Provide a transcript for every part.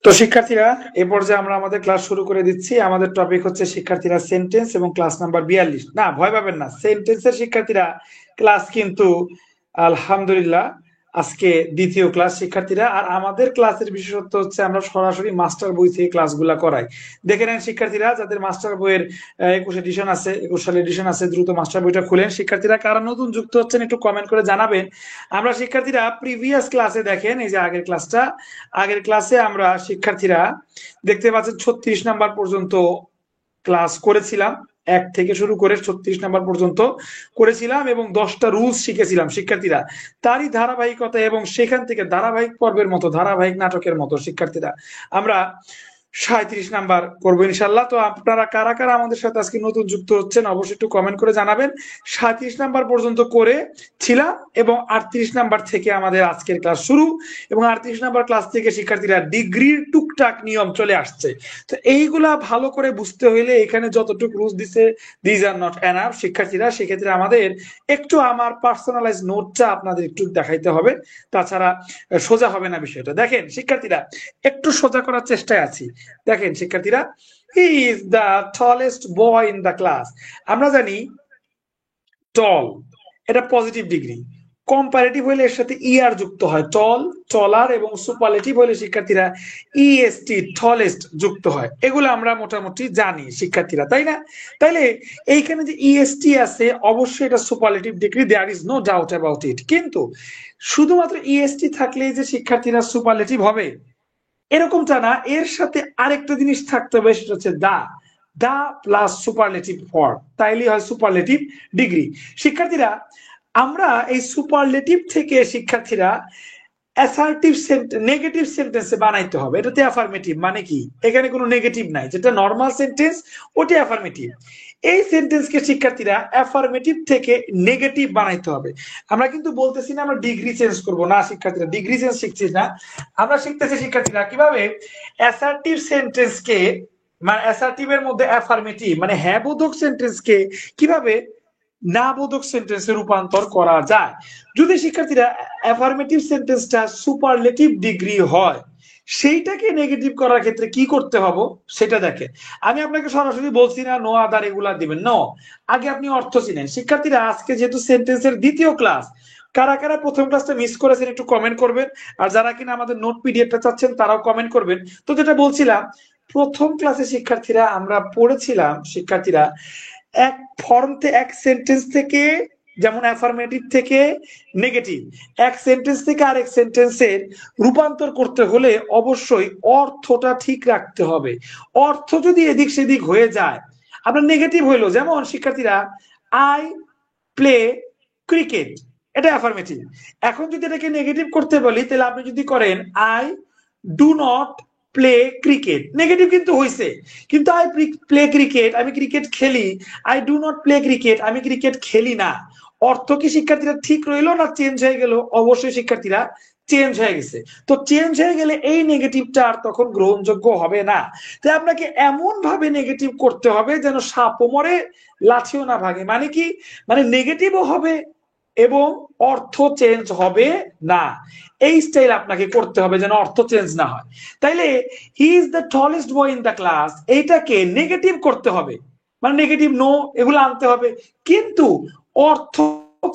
তো শিক্ষার্থীরা, এ পর্যায়ে আমরা আমাদের ক্লাস শুরু করে দিচ্ছি। আমাদের টপিক হচ্ছে শিক্ষার্থীরা সেন্টেন্স এবং ক্লাস নাম্বার 42। না, ভয় পাবেন না, সেন্টেন্সের শিক্ষার্থীরা ক্লাস কিন্তু আলহামদুলিল্লাহ আজকে দ্বিতীয় ক্লাস শিক্ষার্থীরা। আর আমাদের ক্লাসের বিশেষত্ব হচ্ছে আমরা সরাসরি মাস্টার বই থেকে ক্লাসগুলা করাই। দেখে নেন শিক্ষার্থীরা, যাদের মাস্টার বইয়ের 21 এডিশন আছে, 21 সালের এডিশন আছে, দ্রুত মাস্টার বইটা খুলেন। শিক্ষার্থীরা কারা নতুন যুক্ত হচ্ছেন একটু কমেন্ট করে জানাবেন। আমরা শিক্ষার্থীরা প্রিভিয়াস ক্লাসে দেখেন, এই যে আগের ক্লাসে আমরা শিক্ষার্থীরা দেখতে পাচ্ছেন 36 নাম্বার পর্যন্ত ক্লাস করেছিলাম। 1 থেকে শুরু করে 36 নাম্বার পর্যন্ত করেছিলাম এবং 10টা রুলস শিখেছিলাম শিক্ষার্থীরা। তারই ধারাবাহিকতা এবং সেখান থেকে ধারাবাহিক পর্বের মতো, ধারাবাহিক নাটকের মতো শিক্ষার্থীরা আমরা 37 নাম্বার করবো ইনশাল্লাহ। তো আপনারা কারা কারা আমাদের সাথে আজকে নতুন যুক্ত হচ্ছেন অবশ্যই একটু কমেন্ট করে জানাবেন। 37 নাম্বার পর্যন্ত করে ছিলাম এবং 38 নাম্বার থেকে আমাদের আজকের ক্লাস শুরু, এবং 38 নাম্বার ক্লাস থেকে শিক্ষার্থীরা ডিগ্রির টুকটাক নিয়ম চলে আসছে। তো এইগুলা ভালো করে বুঝতে হইলে এখানে যতটুকু রুলস দিছে, দিজ আর নট এনাফ শিক্ষার্থীরা। সেক্ষেত্রে আমাদের একটু আমার পার্সোনালাইজ নোটটা আপনাদের একটু দেখাইতে হবে, তাছাড়া সোজা হবে না বিষয়টা। দেখেন শিক্ষার্থীরা, একটু সোজা করার চেষ্টায় আছি। দেখেন শিক্ষার্থীরা, he is the tallest boy in the class. আমরা জানি টল এটা পজিটিভ ডিগ্রি, কম্পারেটিভ হইলে এর সাথে ইআর যুক্ত হয়, টল টলার, এবং সুপারলেটিভ হইলে শিক্ষার্থীরা ইএসটি টলেস্ট যুক্ত হয়। এগুলো আমরা মোটামুটি জানি শিক্ষার্থীরা, তাই না? তাইলে এইখানে যে ইএসটি আছে অবশ্যই এটা superlative degree, there is no doubt about it. কিন্তু শুধুমাত্র ইএসটি থাকলেই যে শিক্ষার্থীরা সুপারলেটিভ হবে এরকমটা না, এর সাথে আরেকটা জিনিস থাকতে হবে, সেটা হচ্ছে দা প্লাস সুপারলেটিভ ফর, তাইলেই হয় সুপারলেটিভ ডিগ্রি। শিক্ষার্থীরা, আমরা এই সুপারলেটিভ থেকে শিক্ষার্থীরা অ্যাসার্টিভ নেগেটিভ সেন্টেন্সে বানাইতে হবে। এটাতে অ্যাফার্মেটিভ মানে কি, এখানে কোনো নেগেটিভ নাই, যেটা নর্মাল সেন্টেন্স ওটা অ্যাফার্মেটিভ। এই সেন্টেন্সকে শিক্ষার্থীরা অ্যাফার্মেটিভ থেকে নেগেটিভ বানাইতে হবে। আমরা কিন্তু বলতেছি না আমরা ডিগ্রি চেঞ্জ করব না শিক্ষার্থীরা, ডিগ্রি চেঞ্জ শিখছি না, আমরা শিখতেছি শিক্ষার্থীরা কিভাবে অ্যাসার্টিভ সেন্টেন্সকে, মানে অ্যাসার্টিভ এর মধ্যে অ্যাফার্মেটিভ মানে হ্যাঁ বোধক সেন্টেন্সকে কিভাবে না বোধক সেন্টেন্সে রূপান্তর করা যায়। যদি শিক্ষার্থীরা অ্যাফার্মেটিভ সেন্টেন্সটা সুপারলেটিভ ডিগ্রি হয়, সেইটাকে নেগেটিভ করার ক্ষেত্রে কি করতে হবে সেটা দেখে। আমি আপনাকে সরাসরি বলছি না নো আদার এগুলা দিবেন, নো, আগে আপনি অর্থ চিনেন। শিক্ষার্থীরা, আজকে যেহেতু সেন্টেন্সের দ্বিতীয় ক্লাস, কারা কারা প্রথম ক্লাসটা মিস করেছেন একটু কমেন্ট করবেন, আর যারা কিনা আমাদের নোট পিডিএফটা চাচ্ছেন তারাও কমেন্ট করবেন। তো যেটা বলছিলাম, প্রথম ক্লাসে শিক্ষার্থীরা আমরা পড়েছিলাম শিক্ষার্থীরা এক এক সেন্টেন্স থেকে, যেমন অ্যাফার্মেটিভ থেকে নেগেটিভ, এক সেন্টেন্স থেকে আরেক সেন্টেন্সের রূপান্তর করতে হলে অবশ্যই অর্থটা ঠিক রাখতে হবে। অর্থ যদি এদিক সেদিক হয়ে যায়, আপনার নেগেটিভ হইলো, যেমন শিক্ষার্থীরা আই প্লে ক্রিকেট, এটা অ্যাফার্মেটিভ। এখন যদি এটাকে নেগেটিভ করতে বলি, তাহলে আপনি যদি করেন I do not play cricket, negative কিন্তু হয়েছে। কিন্তু আই প্লে ক্রিকেট, আমি ক্রিকেট খেলি, I do not play cricket, আমি ক্রিকেট খেলি না। অর্থ কি শিক্ষার্থীরা ঠিক রইলো না চেঞ্জ হয়ে গেল? অবশ্যই শিক্ষার্থীরা চেঞ্জ হয়ে গেছে। তো চেঞ্জ হয়ে গেলে এই নেগেটিভটা আর তখন গ্রহণযোগ্য হবে না। তাই আপনাকে এমন ভাবে নেগেটিভ করতে হবে যেন সাপও মরে লাঠিও না ভাঙে। মানে কি, মানে নেগেটিভও হবে এবং অর্থ চেঞ্জ হবে না। এই স্টাইল আপনাকে করতে হবে যেন অর্থ চেঞ্জ না হয়। তাইলে he is the tallest boy in the class, এইটাকে নেগেটিভ করতে হবে, মানে নেগেটিভ নো এগুলো আনতে হবে, কিন্তু অর্থ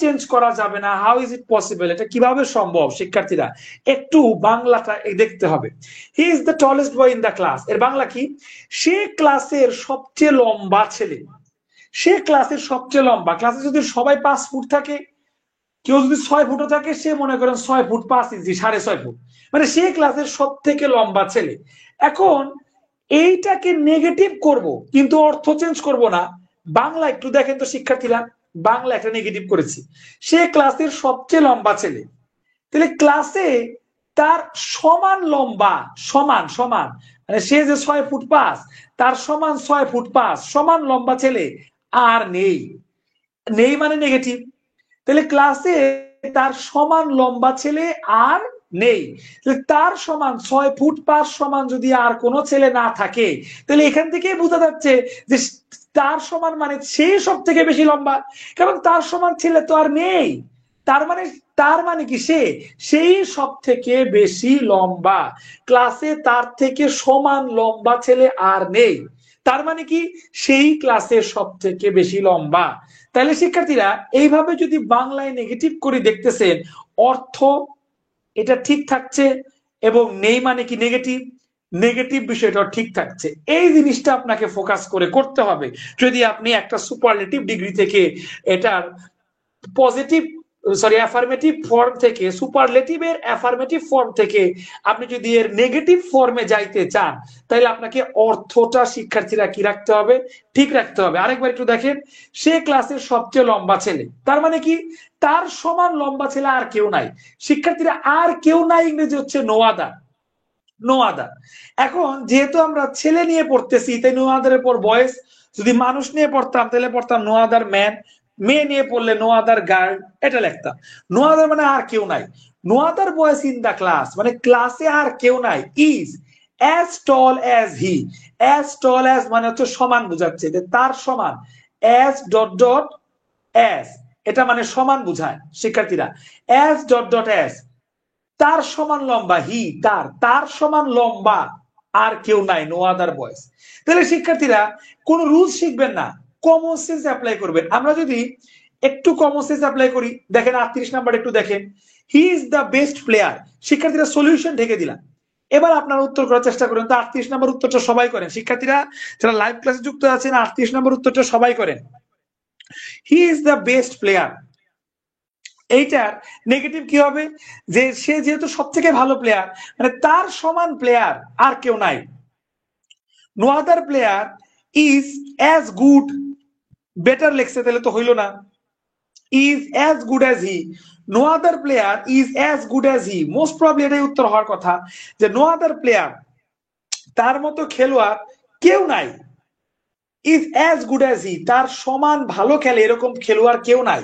চেঞ্জ করা যাবে না। হাউ ইজ ইট পসিবল, এটা কিভাবে সম্ভব শিক্ষার্থীরা? একটু বাংলাটা দেখতে হবে। He is the tallest boy in the class, এর বাংলা কি? সে ক্লাসের সবচেয়ে লম্বা ছেলে। সে ক্লাসের সবচেয়ে লম্বা, ক্লাসে যদি সবাই 5 ফুট থাকে, কেউ যদি 6 ফুটও থাকে, সে মনে করেন 6 ফুট 5 ইঞ্চি, 6.5 ফুট, মানে সে ক্লাসের সব থেকে লম্বা ছেলে। এখন এইটাকে নেগেটিভ করব কিন্তু অর্থ চেঞ্জ করব না। বাংলা একটু দেখেন তো শিক্ষার্থীরা, বাংলা একটা নেগেটিভ করেছি, সে ক্লাসের সবচেয়ে লম্বা ছেলে। তাহলে ক্লাসে তার সমান লম্বা, সমান সমান মানে সে যে 6 ফুট 5, তার সমান 6 ফুট 5 সমান লম্বা ছেলে আর নেই। নেই মানে নেগেটিভ। তাহলে ক্লাসে তার সমান লম্বা ছেলে আর নেই। তার সমান 6 ফুট 5 সমান যদি আর কোনো ছেলে না থাকে, তাহলে এখান থেকে বোঝা যাচ্ছে যে তার সমান মানে সে সব থেকে বেশি লম্বা, কারণ তার সমান ছেলে তো আর নেই। তার মানে কি সেই সব থেকে বেশি লম্বা, ক্লাসে তার থেকে সমান লম্বা ছেলে আর নেই। তার মানে কি সেই ক্লাসের সব থেকে বেশি লম্বা। তাহলে শিক্ষার্থীরা এইভাবে যদি বাংলায় নেগেটিভ করে দেখতেছেন, অর্থ এটা ঠিক থাকছে, এবং নেই মানে কি নেগেটিভ, নেগেটিভ বিষয়টা ঠিক থাকছে। এই জিনিসটা আপনাকে ফোকাস করে করতে হবে যদি আপনি একটা সুপারলেটিভ ডিগ্রি থেকে এটার পজিটিভ অ্যাফার্মেটিভ ফর্ম থেকে, সুপারলেটিভের অ্যাফার্মেটিভ ফর্ম থেকে আপনি যদি এর নেগেটিভ ফর্মে যাইতে চান, তাহলে আপনাকে অর্থটা শিক্ষার্থীরা কি রাখতে হবে, ঠিক রাখতে হবে। আরেকবার একটু দেখেন, সে ক্লাসের সবচেয়ে লম্বা ছেলে, তার মানে কি তার সমান লম্বা ছেলে আর কেউ নাই। শিক্ষার্থীরা আর কেউ নাই ইংরেজি হচ্ছে নো আদার, নো আদার। এখন যেহেতু আমরা ছেলে নিয়ে পড়তেছি, তাই নো আদারের পর বয়েস। যদি মানুষ নিয়ে পড়তাম তাহলে পড়তাম নো আদার ম্যান, মেয়ে নিয়ে পড়লে নো আদার গার্ল, এটা লিখতাম। নো আদার মানে আর কেউ নাই, নো আদার বয়েস ইন দা ক্লাস মানে ক্লাসে আর কেউ নাই। Is as tall as he, as tall as মানে হচ্ছে সমান বোঝাচ্ছে, যে তার সমান, অ্যাজ ডট ডট অ্যাজ এটা মানে সমান বোঝায় শিক্ষার্থীরা, অ্যাজ ডট ডট অ্যাজ তার সমান লম্বা, হি তার সমান লম্বা আর কেউ নাই, নো আদার বয়েস। তাহলে শিক্ষার্থীরা কোন রুলস শিখবেন না, কমন সেন্স অ্যাপ্লাই করবেন। আমরা যদি একটু কমন সেন্স অ্যাপ্লাই করি, দেখেন 38 নাম্বার একটু দেখেন, he is the best player. শিক্ষার্থীরা সলিউশন ঢেকে দিলাম, এবার আপনারা উত্তর করার চেষ্টা করেন। তো 38 নম্বর উত্তরটা সবাই করেন শিক্ষার্থীরা, যারা লাইভ ক্লাসে যুক্ত আছেন 38 নম্বর উত্তরটা সবাই করেন। He is the best player, এইটার নেগেটিভ কি হবে, যে সে যেহেতু সব থেকে ভালো প্লেয়ার, মানে তার সমান প্লেয়ার আর কেউ নাই। No other player is as good, better লেখছে তাহলে তো হইল না, is as good as he, no other player is as good as he. Most probably এটাই উত্তর হওয়ার কথা, যে নো আদার প্লেয়ার তার মতো খেলোয়াড় কেউ নাই, is as good as he তার সমান ভালো খেলে এরকম খেলোয়াড় কেউ নাই।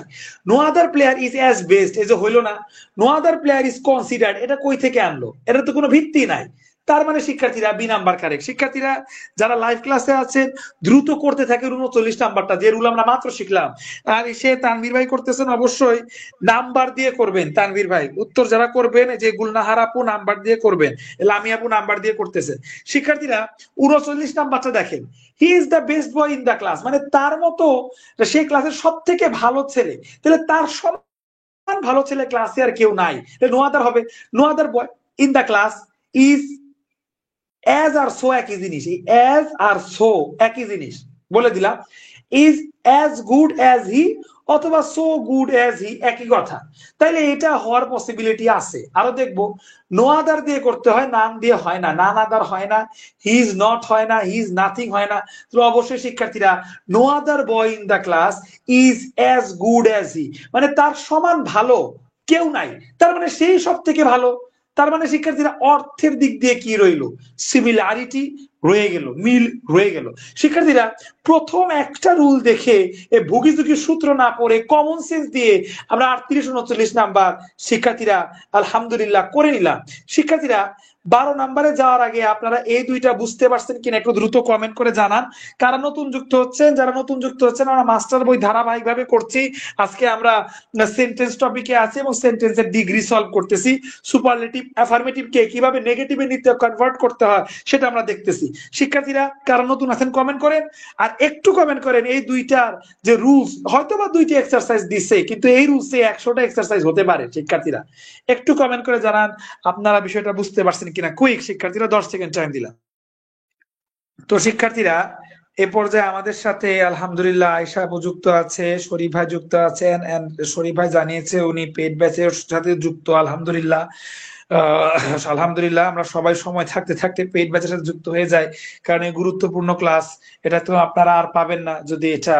No other player is as best, এই যে হইলো না, no other player is considered, এটা কই থেকে আনলো, এটা তো কোনো ভিত্তি নাই। তার মানে শিক্ষার্থীরা বি নাম্বার কারেক্ট। শিক্ষার্থীরা যারা লাইভ ক্লাসে আছেন দ্রুত করতে থাকে 39 নাম্বারটা, যে রুল আমরা মাত্র শিখলাম। আর সে তানভীর ভাই করতেছেন, অবশ্যই নাম্বার দিয়ে করবেন। তানভীর ভাই উত্তর যারা করবেন, যে গুলনাহার আপু নাম্বার দিয়ে করবেন, লামি আপু নাম্বার দিয়ে করতেছেন। শিক্ষার্থীরা 39 নাম্বারটা দেখেন, he is the best boy in the class মানে তার মতো সে ক্লাসের সব থেকে ভালো ছেলে, তাহলে তার সমান ভালো ছেলে ক্লাসে আর কেউ নাই, নো আদার হবে। No other boy in the class is as আর সো একই জিনিস, অ্যাজ আর সো একই জিনিস বলে দিলাম। Is as good as he অথবা সো গুড অ্যাজ হি একই কথা, তাইলে এটা হওয়ার পসিবিলিটি আছে। আরো দেখবো নো আদার দিয়ে করতে হয়, নাম দিয়ে হয় না, নান আদার হয় না, হি ইজ নট হয় না, হি ইজ নাথিং হয় না। তো অবশ্যই শিক্ষার্থীরা no other boy in the class is as good as he মানে তার সমান ভালো কেউ নাই, তার মানে সেই সব থেকে ভালো। তার মানে শিক্ষার্থীরা অর্থের দিক দিয়ে কি রইল, সিমিলারিটি রয়ে গেল, মিল রয়ে গেল। শিক্ষার্থীরা প্রথম একটা রুল দেখে ভুগি যুগি সূত্র না পড়ে কমন সেন্স দিয়ে আমরা 38 39 নাম্বার শিক্ষার্থীরা আলহামদুলিল্লাহ করে নিলাম। শিক্ষার্থীরা 12 নাম্বারে যাওয়ার আগে আপনারা এই দুইটা বুঝতে পারছেন কিনা একটু দ্রুত কমেন্ট করে জানান। কারা নতুন যুক্ত হচ্ছেন, যারা নতুন যুক্ত হচ্ছেন, আমরা মাস্টার বই ধারাবাহিক ভাবে করছি। আজকে আমরা সেন্টেন্স টপিকে আছি এবং সেন্টেন্সের ডিগ্রি সলভ করতেছি। সুপারলেটিভ অ্যাফার্মেটিভ কে কিভাবে নেগেটিভে নিতে কনভার্ট করতে হয় সেটা আমরা দেখতেছি। শিক্ষার্থীরা কারা নতুন আছেন কমেন্ট করেন, আর একটু কমেন্ট করেন এই দুইটার যে রুলস, হয়তো বা দুইটা এক্সারসাইজ দিচ্ছে, কিন্তু এই রুলসে 100টা এক্সারসাইজ হতে পারে। শিক্ষার্থীরা একটু কমেন্ট করে জানান আপনারা বিষয়টা বুঝতে পারছেন কিনা। কুইক শিক্ষার্থীরা 10 সেকেন্ড টাইম দিলাম। তো শিক্ষার্থীরা এ পর্যায়ে আমাদের সাথে আলহামদুলিল্লাহ আয়েশা আপু যুক্ত আছে, শরীফ ভাই যুক্ত আছেন, এন্ড শরীফ ভাই জানিয়েছে উনি পেড ব্যাচের সাথে যুক্ত। আলহামদুলিল্লাহ, আলহামদুলিল্লাহ আমরা সবাই সময় থাকতে থাকতে পেড ব্যাচের সাথে যুক্ত হয়ে যাই, কারণ এই গুরুত্বপূর্ণ ক্লাস এটা তো আপনারা আর পাবেন না যদি এটা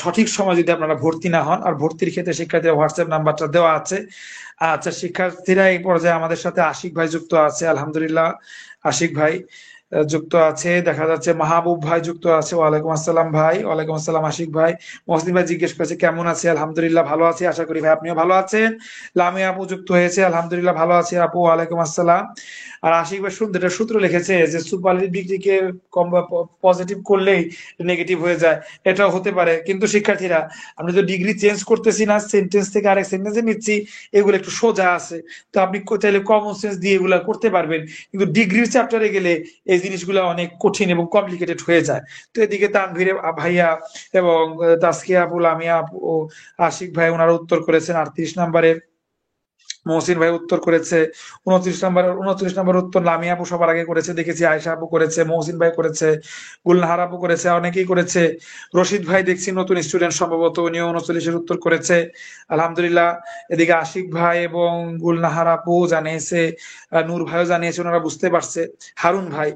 সঠিক সময় যদি আপনারা ভর্তি না হন। আর ভর্তির ক্ষেত্রে শিক্ষার্থীরা হোয়াটসঅ্যাপ নাম্বারটা দেওয়া আছে। আচ্ছা শিক্ষার্থীরা এই পর্যায়ে আমাদের সাথে আশিক ভাই যুক্ত আছে, আলহামদুলিল্লাহ আশিক ভাই যুক্ত আছে, দেখা যাচ্ছে মাহবুব ভাই যুক্ত আছে। ওয়ালাইকুম আসসালাম ভাই। ওয়ালাইকুম আসসালাম আশিক ভাই। মহসিন ভাই জিজ্ঞেস করেছে কেমন আছে, আলহামদুলিল্লাহ ভালো আছি, আশা করি ভাই আপনিও ভালো আছেন। লামি আপু যুক্ত হয়েছে, আলহামদুলিল্লাহ ভালো আছি আপু, ওয়ালাইকুম আসসালাম। আর আশিক ভাই সুন্দর একটা সূত্র লিখেছে যে সুপারলাটিভ ডিগ্রিকে কম বা পজিটিভ করলেই নেগেটিভ হয়ে যায়, এটাও হতে পারে। কিন্তু শিক্ষার্থীরা, আমরা তো ডিগ্রি চেঞ্জ করতেছি না, সেন্টেন্স থেকে আরেক সেন্টেন্সে নিচ্ছি, এগুলো একটু সোজা আছে। তো আপনি চাইলে কমন সেন্স দিয়ে এগুলা করতে পারবেন, কিন্তু ডিগ্রির চ্যাপ্টারে গেলে এই জিনিসগুলো অনেক কঠিন এবং কমপ্লিকেটেড হয়ে যায়। তো এদিকে তানভীর ভাইয়া এবং তাসকিয়া আপু, লামিয়া আপু, আশিক ভাই ওনারা উত্তর করেছেন 38 নম্বরের। মহসিন ভাই উত্তর করেছে 29 নম্বর। 29 নম্বর উত্তর লামিয়া আপু সবার আগে করেছে দেখেছি, আয়সা আপু করেছে, মহসিন ভাই করেছে, গুলনাহার আপু করেছে, অনেকেই করেছে। রশিদ ভাই দেখছি নতুন স্টুডেন্ট, সম্ভবত উনিও 39-এর উত্তর করেছে, আলহামদুলিল্লাহ। এদিকে আশিক ভাই এবং গুলনাহার আপু জানিয়েছে, নূর ভাইও জানিয়েছে ওনারা বুঝতে পারছে। হারুন ভাই,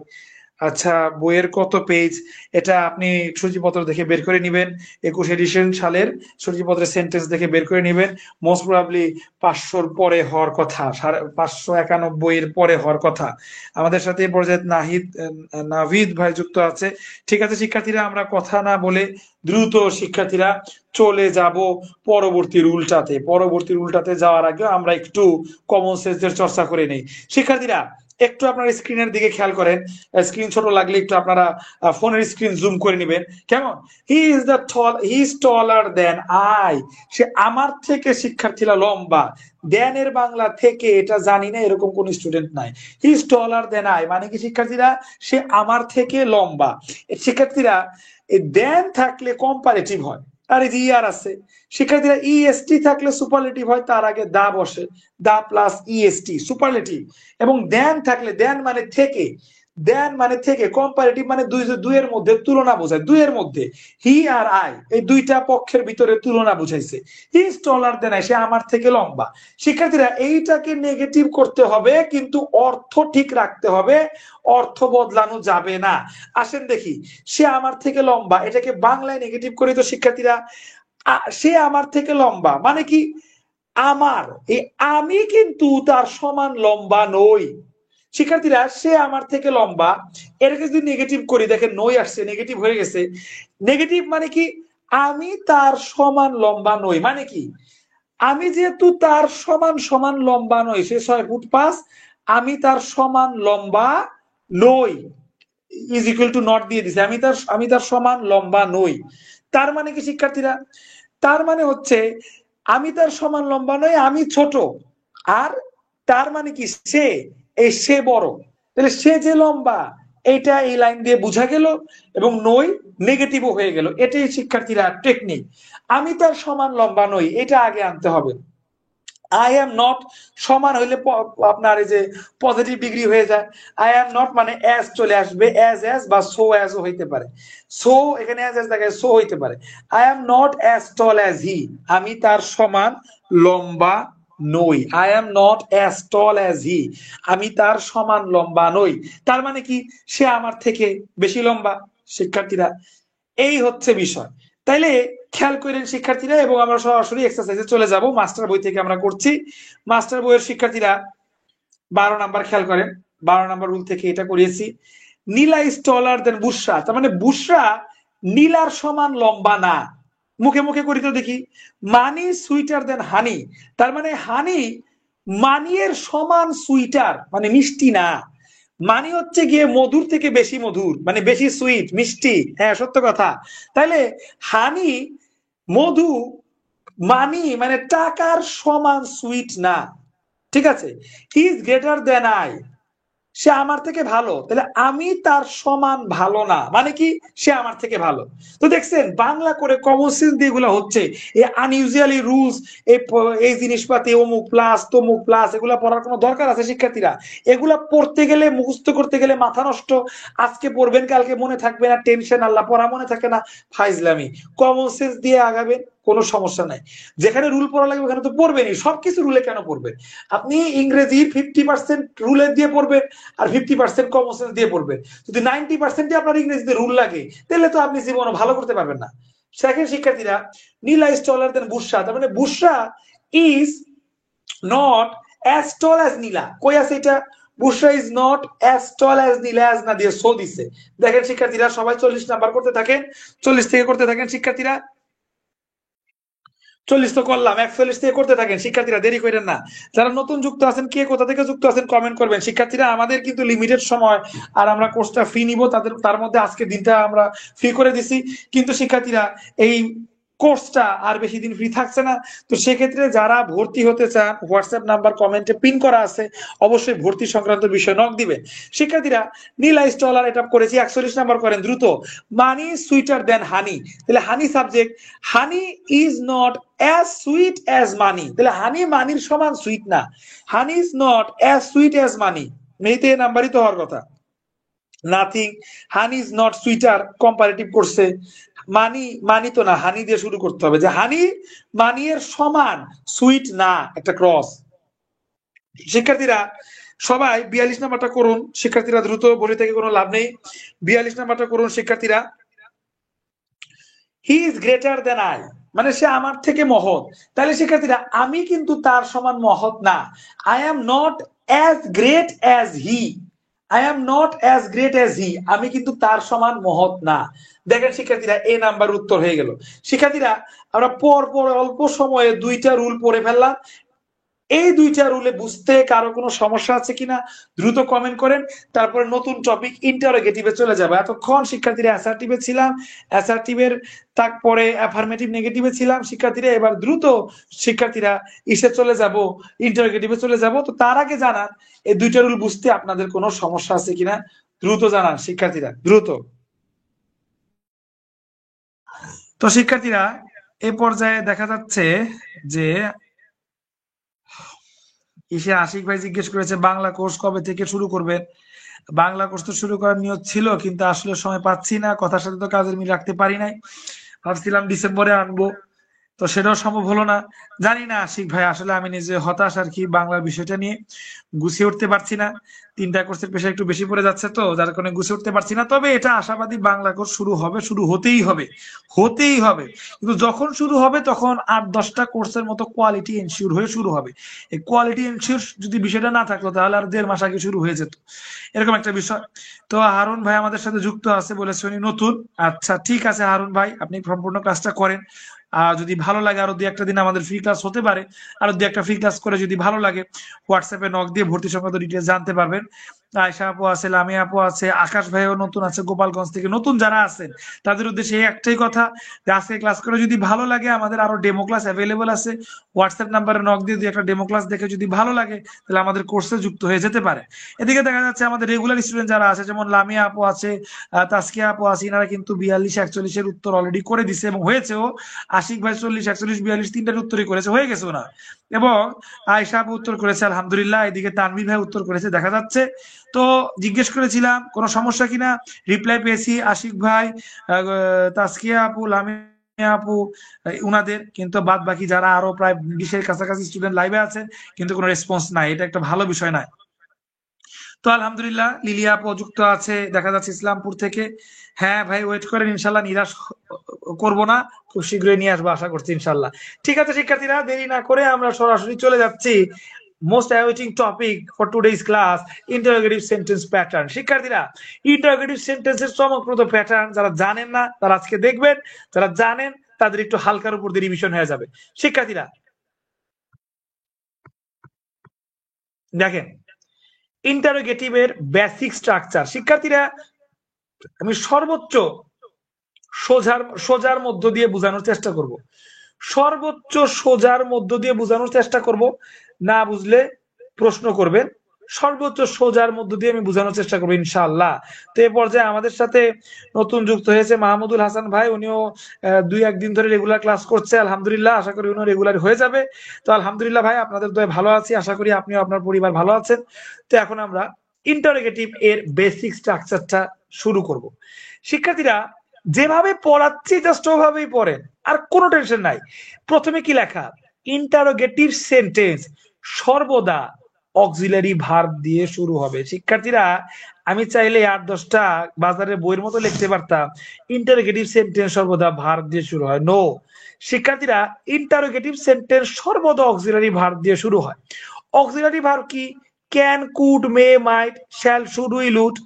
আচ্ছা বইয়ের কত পেজ, এটা আপনি সূচিপত্র দেখে বের করে নিবেন। 21 এডিশন সালের সূচিপত্রের সেন্টেন্স দেখে বের করে নিবেন। মোস্ট প্রবাবলি 500-র পরে হওয়ার কথা, 591-এর পরে হওয়ার কথা। আমাদের সাথে এই পর্যায়ে নাভিদ ভাই যুক্ত আছে। ঠিক আছে শিক্ষার্থীরা, আমরা কথা না বলে দ্রুত শিক্ষার্থীরা চলে যাব পরবর্তী রুলটাতে। পরবর্তী রুলটাতে যাওয়ার আগে আমরা একটু কমন সেন্সের চর্চা করে নেই। শিক্ষার্থীরা একটু আপনার স্ক্রিনের দিকে খেয়াল করেন, স্ক্রিন ছোট লাগলে একটু আপনারা ফোনের স্ক্রিন জুম করে নেবেন, কেমন? He is taller then I, সে আমার থেকে শিক্ষার্থীরা লম্বা। দেন এর বাংলা থেকে এটা জানি না, এরকম কোন স্টুডেন্ট নাই। He is taller then I মানে কি শিক্ষার্থীরা, সে আমার থেকে লম্বা। শিক্ষার্থীরা দেন থাকলে কম্পারেটিভ হয়, আর এই যে ইয়ার আছে শিক্ষার্থীরা, ইএসটি থাকলে সুপারলেটিভ হয়, তার আগে দা বসে, দা প্লাস ইএসটি সুপারলেটিভ। এবং দেন থাকলে, দেন মানে থেকে, দেন মানে থেকে, কম্পারেটিভ মানে দুইয়ের মধ্যে তুলনা বোঝায়, দুইয়ের মধ্যে। হি আর আই এই দুইটা পক্ষের ভিতরে তুলনা বুঝাইছে। He is taller then I, সে আমার থেকে লম্বা। শিক্ষার্থীরা এইটাকে নেগেটিভ করতে হবে, কিন্তু অর্থ ঠিক রাখতে হবে, অর্থ বদলানো যাবে না। আসেন দেখি, সে আমার থেকে লম্বা এটাকে বাংলায় নেগেটিভ করি তো শিক্ষার্থীরা, সে আমার থেকে লম্বা মানে কি, আমার এই আমি কিন্তু তার সমান লম্বা নই। শিক্ষার্থীরা সে আমার থেকে লম্বা, এটাকে যদি নেগেটিভ করি, দেখেন নই আসছে, নেগেটিভ হয়ে গেছে। নেগেটিভ মানে কি, আমি তার সমান লম্বা নই মানে কি, আমি যেহেতু তার সমান সমান লম্বা নই, সে 6 ফুট 5, আমি তার সমান লম্বা নই, ইজ ইকুয়াল টু নট দিয়ে দিছে, আমি তার সমান লম্বা নই। তার মানে কি শিক্ষার্থীরা, তার মানে হচ্ছে আমি তার সমান লম্বা নই, আমি ছোট। আর তার মানে কি, সে বড়, তাহলে সে যে লম্বা এইটা এই লাইন দিয়ে বোঝা গেল, এবং নই নেগেটিভও হয়ে গেল। এটাই শিক্ষার্থীরা টেকনিক। আমি তার সমান লম্বা নই এটা আগে আনতে হবে। আই এম নট সমান হইলে আপনার এই যে পজিটিভ ডিগ্রি হয়ে যায়। আই এম নট মানে অ্যাজ চলে আসবে, অ্যাজ বা সো অ্যাজও হইতে পারে। সো এখানে অ্যাজ জায়গায় সো হইতে পারে। I am not as tall as he, আমি তার সমান লম্বা নই। I am not as tall as he, আমি তার সমান লম্বা নই। তার মানে কি, সে আমার থেকে বেশি লম্বা। শিক্ষার্থীরা এই হচ্ছে বিষয়। তাইলে খেয়াল করেন শিক্ষার্থীরা, এবং আমরা সরাসরি এক্সারসাইজে চলে যাব, মাস্টার বই থেকে আমরা করছি। মাস্টার বইয়ের শিক্ষার্থীরা 12 নাম্বার খেয়াল করেন, 12 নাম্বার রুল থেকে এটা করিয়েছি। নীলা ইজ টলার দেন বুশরা, তার মানে বুশরা নীলার সমান লম্বা না। মুখে মুখে করি তো দেখি। মানি সুইটার দেন হানি, তার মানে হানি মানিয়ের সমান সুইটার মানে মিষ্টি না। মানি হচ্ছে গিয়ে মধুর থেকে বেশি মধুর, মানে বেশি সুইট মিষ্টি, হ্যাঁ সত্য কথা। তাইলে হানি, মধু, মানি মানে টাকার সমান সুইট না। ঠিক আছে, ইজ গ্রেটার দেন আই, সে আমার থেকে ভালো, তাহলে আমি তার সমান ভালো না মানে কি, সে আমার থেকে ভালো। তো দেখছেন বাংলা করে কমন সেন্স দিয়ে এগুলো হচ্ছে, এই আনইউজুয়ালি রুলস, এই জিনিসপাতি অমুক প্লাস তমুক প্লাস, এগুলা পড়ার কোনো দরকার আছে শিক্ষার্থীরা? এগুলা পড়তে গেলে, মুখস্থ করতে গেলে মাথা নষ্ট। আজকে পড়বেন কালকে মনে থাকবে না, টেনশন, আল্লাহ পড়া মনে থাকে না, ফাইজলামি। কমন সেন্স দিয়ে আগাবেন, কোনো সমস্যা নাই। যেখানে রুল পড়া লাগবে ওখানে তো পড়বেনই, সবকিছু রুলে কেন পড়বেন? আপনি ইংরেজি 50% রুলে দিয়ে পড়বেন, আর 50% কমন সেন্স দিয়ে পড়বেন। যদি 90% আপনার ইংরেজিতে রুল লাগে, তাহলে তো আপনি জীবনে ভালো করতে পারবেন না। সেকেন্ড শিক্ষার্থীরা, নীলা ইজ টলার দেন বুশরা, তার মানে Bushra is not as tall as Nila. কই আছে এটা? Bushra is not as tall as Nila as Nadia, so দিছে। দেখেন শিক্ষার্থীরা সবাই 40 নাম্বার করতে থাকেন, 40 থেকে করতে থাকেন শিক্ষার্থীরা। 40 তো করলাম, 41 থেকে করতে থাকেন শিক্ষার্থীরা, দেরি করেন না। যারা নতুন যুক্ত আছেন, কে কোথা থেকে যুক্ত আছেন কমেন্ট করবেন শিক্ষার্থীরা। আমাদের কিন্তু লিমিটেড সময়, আর আমরা কোর্সটা ফ্রি নিব, তার মধ্যে আজকে দিনটা আমরা ফ্রি করে দিছি। কিন্তু শিক্ষার্থীরা এই কোর্সটা আর বেশি দিন ফ্রি থাকছে না। তো সেক্ষেত্রে যারা ভর্তি হতে চান, হোয়াটসঅ্যাপ নাম্বার কমেন্টে পিন করা আছে, অবশ্যই ভর্তি সংক্রান্ত বিষয় নক দিবেন শিক্ষার্থীরা। নীল আইস টলার এটা করেছি, 41 নাম্বার করেন দ্রুত। মানি সুইটার দেন হানি, তাহলে honey subject, honey is not as sweet as money, তাহলে হানি মানির সমান সুইট না, honey is not as sweet as money, মেয়েতে নাম্বারই তো হওয়ার কথা। Nothing, honey is not sweeter, comparative করছে। মানি, মানি তো না, হানি দিয়ে শুরু করতে হবে, যে হানি মানি এর সমান সুইট না, একটা ক্রস। শিক্ষার্থীরা সবাই 42 নাম্বারটা করুন শিক্ষার্থীরা, দ্রুত, বলে থেকে কোনো লাভ নেই। 42 নাম্বারটা করুন শিক্ষার্থীরা। He is greater than I, মানে সে আমার থেকে মহৎ। তাহলে শিক্ষার্থীরা আমি কিন্তু তার সমান মহৎ না। I am not as great as he, I am not as great as he, আমি কিন্তু তার সমান মহৎ না। দেখেন শিক্ষার্থীরা, এ নাম্বার উত্তর হয়ে গেল শিক্ষার্থীরা। আমরা পর অল্প সময়ে দুইটা রুল পড়ে ফেললাম। এই দুইটা রুলে বুঝতে কারো কোনো সমস্যা আছে কিনা দ্রুত কমেন্ট করেন। তারপরে নতুন টপিক ইন্টারোগেটিভে চলে যাবে। এতক্ষণ শিক্ষার্থীরা অ্যাসার্টিভে ছিলাম, অ্যাসার্টিভের তারপরে অ্যাফার্মেটিভ নেগেটিভে ছিলাম শিক্ষার্থীরা। এবার দ্রুত শিক্ষার্থীরা ইসে চলে যাব, ইন্টারোগেটিভে চলে যাব। তো তার আগে জানান এই দুইটা রুল বুঝতে আপনাদের কোনো সমস্যা আছে কিনা, দ্রুত জানান শিক্ষার্থীরা, দ্রুত। তো শিক্ষার্থীরা এ পর্যায়ে দেখা যাচ্ছে যে ইসে আশিক ভাই জিজ্ঞেস করেছে বাংলা কোর্স কবে থেকে শুরু করবেন। বাংলা কোর্স তো শুরু করার নিয়ত ছিল, কিন্তু আসলে সময় পাচ্ছি না, কথার সাথে তো কাজের মিল রাখতে পারি নাই। ভাবছিলাম ডিসেম্বরে আনবো, তো সেটাও সম্ভব হলো না। জানি না আশিক ভাই, আসলে আমি নিজে হতাশ আর কি, বাংলার বিষয়টা নিয়ে গুছিয়ে উঠতে পারছি না। 3টা কোর্সের পেশা একটু বেশি পড়ে যাচ্ছে, তো যার কারণে গুছিয়ে উঠতে পারছি না। তবে এটা আশাবাদী, বাংলা কোর্স শুরু হবে, শুরু হতেই হবে, হতেই হবে। কিন্তু যখন শুরু হবে তখন 8-10টা কোর্সের মতো কোয়ালিটি এনশিওর হয়ে শুরু হবে। এই কোয়ালিটি এনশিওর যদি বিষয়টা না থাকতো তাহলে আর 1.5 মাস আগে শুরু হয়ে যেত, এরকম একটা বিষয়। তো হারুন ভাই আমাদের সাথে যুক্ত আছে, বলেছে উনি নতুন। আচ্ছা ঠিক আছে হারুন ভাই, আপনি সম্পূর্ণ ক্লাসটা করেন। যদি ভালো লাগে আরো 2-1টা দিন আমাদের ফ্রি ক্লাস হতে পারে, আরো 2-1টা ফ্রি ক্লাস করে যদি ভালো লাগে হোয়াটসঅ্যাপে নক দিয়ে ভর্তি সংক্রান্ত ডিটেলস জানতে পারবেন। আয়শা আপু আছে, লামিয়া আপু আছে, আকাশ ভাইও নতুন আছে গোপালগঞ্জ থেকে। নতুন যারা আছেন তাদের উদ্দেশ্যে এই একটাই কথা, যে আজকে ক্লাস করে যদি ভালো লাগে, আমাদের আরো ডেমো ক্লাস অ্যাভেলেবল আছে। হোয়াটসঅ্যাপ নাম্বারে নক দিয়ে 2-1টা ডেমো ক্লাস দেখে যদি ভালো লাগে তাহলে আমাদের কোর্সে যুক্ত হয়ে যেতে পারে। এদিকে দেখা যাচ্ছে আমাদের রেগুলার স্টুডেন্ট যারা আছে, যেমন লামিয়া আপু আছে, তাসকিয়া আপু আছে, এনারা কিন্তু 42-41 উত্তর অলরেডি করে দিছে এবং হয়েছেও। আশিক ভাই 40-41-42 3টার উত্তরই করেছে, হয়ে গেছে ওনার। এবং আয়শা আপু উত্তর করেছে আলহামদুলিল্লাহ, এদিকে তানভীর ভাই উত্তর করেছে দেখা যাচ্ছে। তো জিজ্ঞেস করেছিলাম কোনো সমস্যা কিনা, রিপ্লাই পেয়েছি আশিক ভাই, তাসকিয়া আপু, লামিয়া আপু, উনাদের। কিন্তু বাদ বাকি যারা আরো প্রায় 20-এর কাছাকাছি স্টুডেন্ট লাইভে আছেন কিন্তু কোনো রেসপন্স নাই, এটা একটা ভালো বিষয় নয়। তো আলহামদুলিল্লাহ লিলিয়া আপু যুক্ত আছে দেখা যাচ্ছে ইসলামপুর থেকে। হ্যাঁ ভাই ওয়েট করেন, ইনশাল্লাহ নিরাশ করব না, খুব শীঘ্রই নিয়ে আসবো আশা করছি ইনশাল্লাহ। ঠিক আছে শিক্ষার্থীরা, দেরি না করে আমরা সরাসরি চলে যাচ্ছি most awaiting topic for today's class, interrogative sentence pattern. শিক্ষার্থীরা ইন্টারোগেটিভ সেন্টেন্সের চমকপ্রদ প্যাটার্ন যারা জানেন না তারা আজকে দেখবেন, যারা জানেন তাদের একটু হালকার উপর দিয়ে রিভিশন হয়ে যাবে। শিক্ষার্থীরা দেখেন ইন্টারোগেটিভের বেসিক স্ট্রাকচার। শিক্ষার্থীরা আমি সর্বোচ্চ সোজার মধ্য দিয়ে বোঝানোর চেষ্টা করব, সর্বোচ্চ সোজার মধ্য দিয়ে বোঝানোর চেষ্টা করব। না বুঝলে প্রশ্ন করবেন, সর্বোচ্চ সোজার মধ্য দিয়ে আমি বোঝানোর চেষ্টা করবো ইনশাআল্লাহ। তো এ পর্যায়ে আমাদের সাথে নতুন যুক্ত হয়েছে মাহমুদুল হাসান ভাই, উনিও 2-1 দিন ধরে রেগুলার ক্লাস করছে আলহামদুলিল্লাহ, আশা করি উনিও রেগুলার হয়ে যাবে। তো আলহামদুলিল্লাহ ভাই, আপনাদের দয়ে ভালো আছি, আশা করি আপনিও আপনার পরিবার ভালো আছেন। তো এখন আমরা ইন্টারোগেটিভ এর বেসিক স্ট্রাকচারটা শুরু করব। শিক্ষার্থীরা যেভাবে পড়াচ্ছি জাস্ট ওভাবেই পড়েন, আর কোনো টেনশন নাই। প্রথমে কি লেখা, ইন্টারোগেটিভ সেন্টেন্স সর্বদা অক্সিলারি ভার্ব দিয়ে শুরু হবে। শিক্ষার্থীরা আমি চাইলে 8-10টা বাজারে বইয়ের মতো লিখতে পারতাম ইন্টারোগেটিভ সেন্টেন্স সর্বদা ভার্ব দিয়ে শুরু হয়, নো। শিক্ষার্থীরা ইন্টারোগেটিভ সেন্টেন্স সর্বদা অক্সিলারি ভার্ব দিয়ে শুরু হয়। অক্সিলারি ভার্ব কি, can, could, may, might, shall, should, will, would,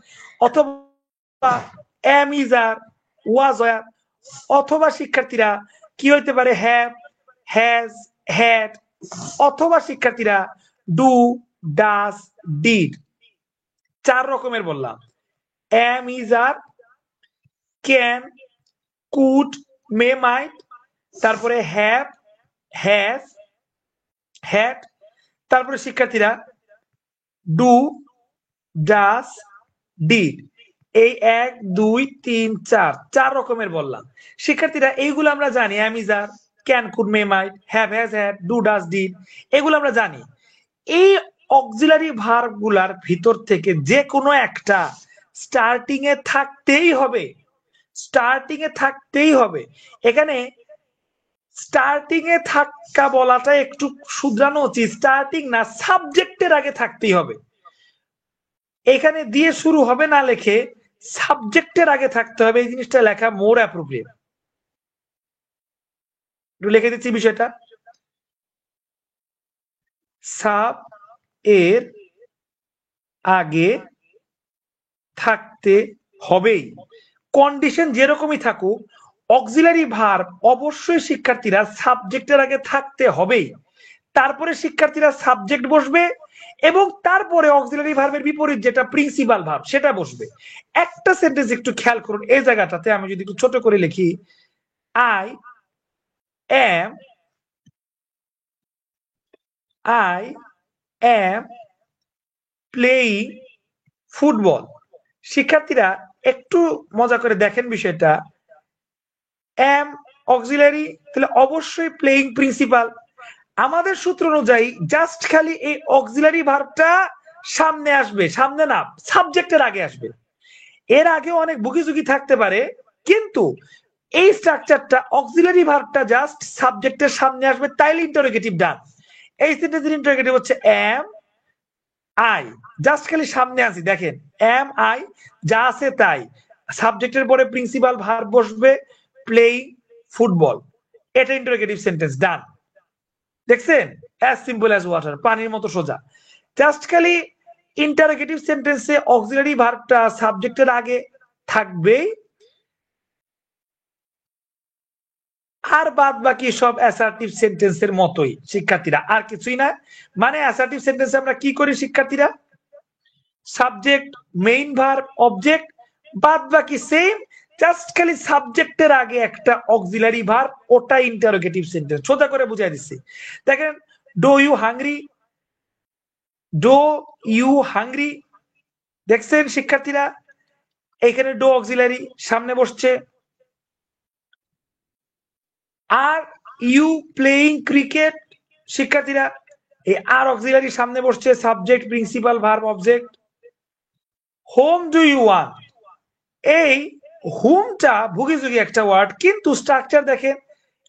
অথবা am, is, are, was, were, অথবা শিক্ষার্থীরা কি হইতে পারে হ্যাভ, হ্যাজ, হ্যাড, অথবা শিক্ষার্থীরা ডু, ডাস, ডিড। 4 রকমের বললাম, am, is, are, can, could, may, might, তারপরে হ্যাভ, হ্যাজ, হ্যাড, তারপরে শিক্ষার্থীরা ডু, ডাস, ডিড। এই 1 2 3 4 4 রকমের বললাম শিক্ষার্থীরা। এইগুলো আমরা জানি, am, is, are, can, could, may, might, have, has, had, do, does, did, এগুলো আমরা জানি। এই অক্সিলারি ভার্ব গুলার ভিতর থেকে যে কোনো একটা স্টার্টিং এ থাকতেই হবে, স্টার্টিং এ থাকতেই হবে। এখানে স্টার্টিং এ থাকা বলাটা একটু শুধরানো উচিত, স্টার্টিং না, সাবজেক্টের আগে থাকতেই হবে। এখানে দিয়ে শুরু হবে না লেখে সাবজেক্টের আগে থাকতে হবে, এই জিনিসটা লেখা মোর অ্যাপ্রোপ্রিয়েট। একটু লিখে দিচ্ছি বিষয়টা, সাব এর আগে থাকতে হবেই। কন্ডিশন যেরকমই থাকুক, অক্সিলারি ভার্ব অবশ্যই শিক্ষার্থীরা সাবজেক্টের আগে থাকতে হবেই। তারপরে শিক্ষার্থীরা সাবজেক্ট বসবে এবং তারপরে অক্সিলারি ভার্বের বিপরীত যেটা প্রিন্সিপাল ভার্ব সেটা বসবে। একটা সেন্টেন্স একটু খেয়াল করুন, এই জায়গাটাতে আমি যদি একটু ছোট করে লিখি, I am, I am playing football. শিক্ষার্থীরা একটু মজা করে দেখেন বিষয়টা, এম অক্সিলারি, তাহলে অবশ্যই প্লেইং প্রিন্সিপাল। আমাদের সূত্র অনুযায়ী জাস্ট খালি এই অক্সিলারি ভার্বটা সামনে আসবে, সামনে না, সাবজেক্টের আগে আসবে। এর আগে অনেক বুকিঝুঁকি থাকতে পারে, কিন্তু এই স্ট্রাকচারটা অক্সিলারি ভার্বটা জাস্ট সাবজেক্টের সামনে আসবে, তাইলে ইন্টারোগেটিভ ডান। এই সেন্টেন্সের ইন্টারোগেটিভ হচ্ছে এম আই, জাস্ট খালি সামনে আসি, দেখেন এম আই, যা আছে তাই, সাবজেক্টের পরে প্রিন্সিপাল ভার্ব বসবে, প্লেইং ফুটবল, এটা ইন্টারোগেটিভ সেন্টেন্স, ডান। দেখছেন, অ্যাজ সিম্পল অ্যাজ ওয়াটার, পানির মতো সোজা। জাস্ট খালি ইন্টারোগেটিভ সেন্টেন্সে অক্সিলারি ভার্বটা সাবজেক্টের আগে থাকবেই, আর বাদ বাকি সব অ্যাসার্টিভ সেন্টেন্সের মতোই শিক্ষার্থীরা, আর কিছুই না। মানে অ্যাসার্টিভ সেন্টেন্সে আমরা কি করি শিক্ষার্থীরা, সাবজেক্ট, মেইন ভার্ব, অবজেক্ট, বাদ বাকি সেম, জাস্ট খালি সাবজেক্টের আগে একটা অক্সিলারি ভার্ব, ওটা ইন্টারোগেটিভ সেন্টেন্স। সোজা করে বুঝাই দিচ্ছি, দেখেন, do you hungry, do you hungry, দেখছেন শিক্ষার্থীরা, এখানে ডো অক্সিলারি সামনে বসছে। আর ইউ প্লেইং ক্রিকেট, শিক্ষার্থীরা এই আর অক্সিলারি সামনে বসছে, subject, principal, verb, object. Home do you want, এই হোমটা ভুগিযুগি একটা ওয়ার্ড, কিন্তু স্ট্রাকচার দেখেন,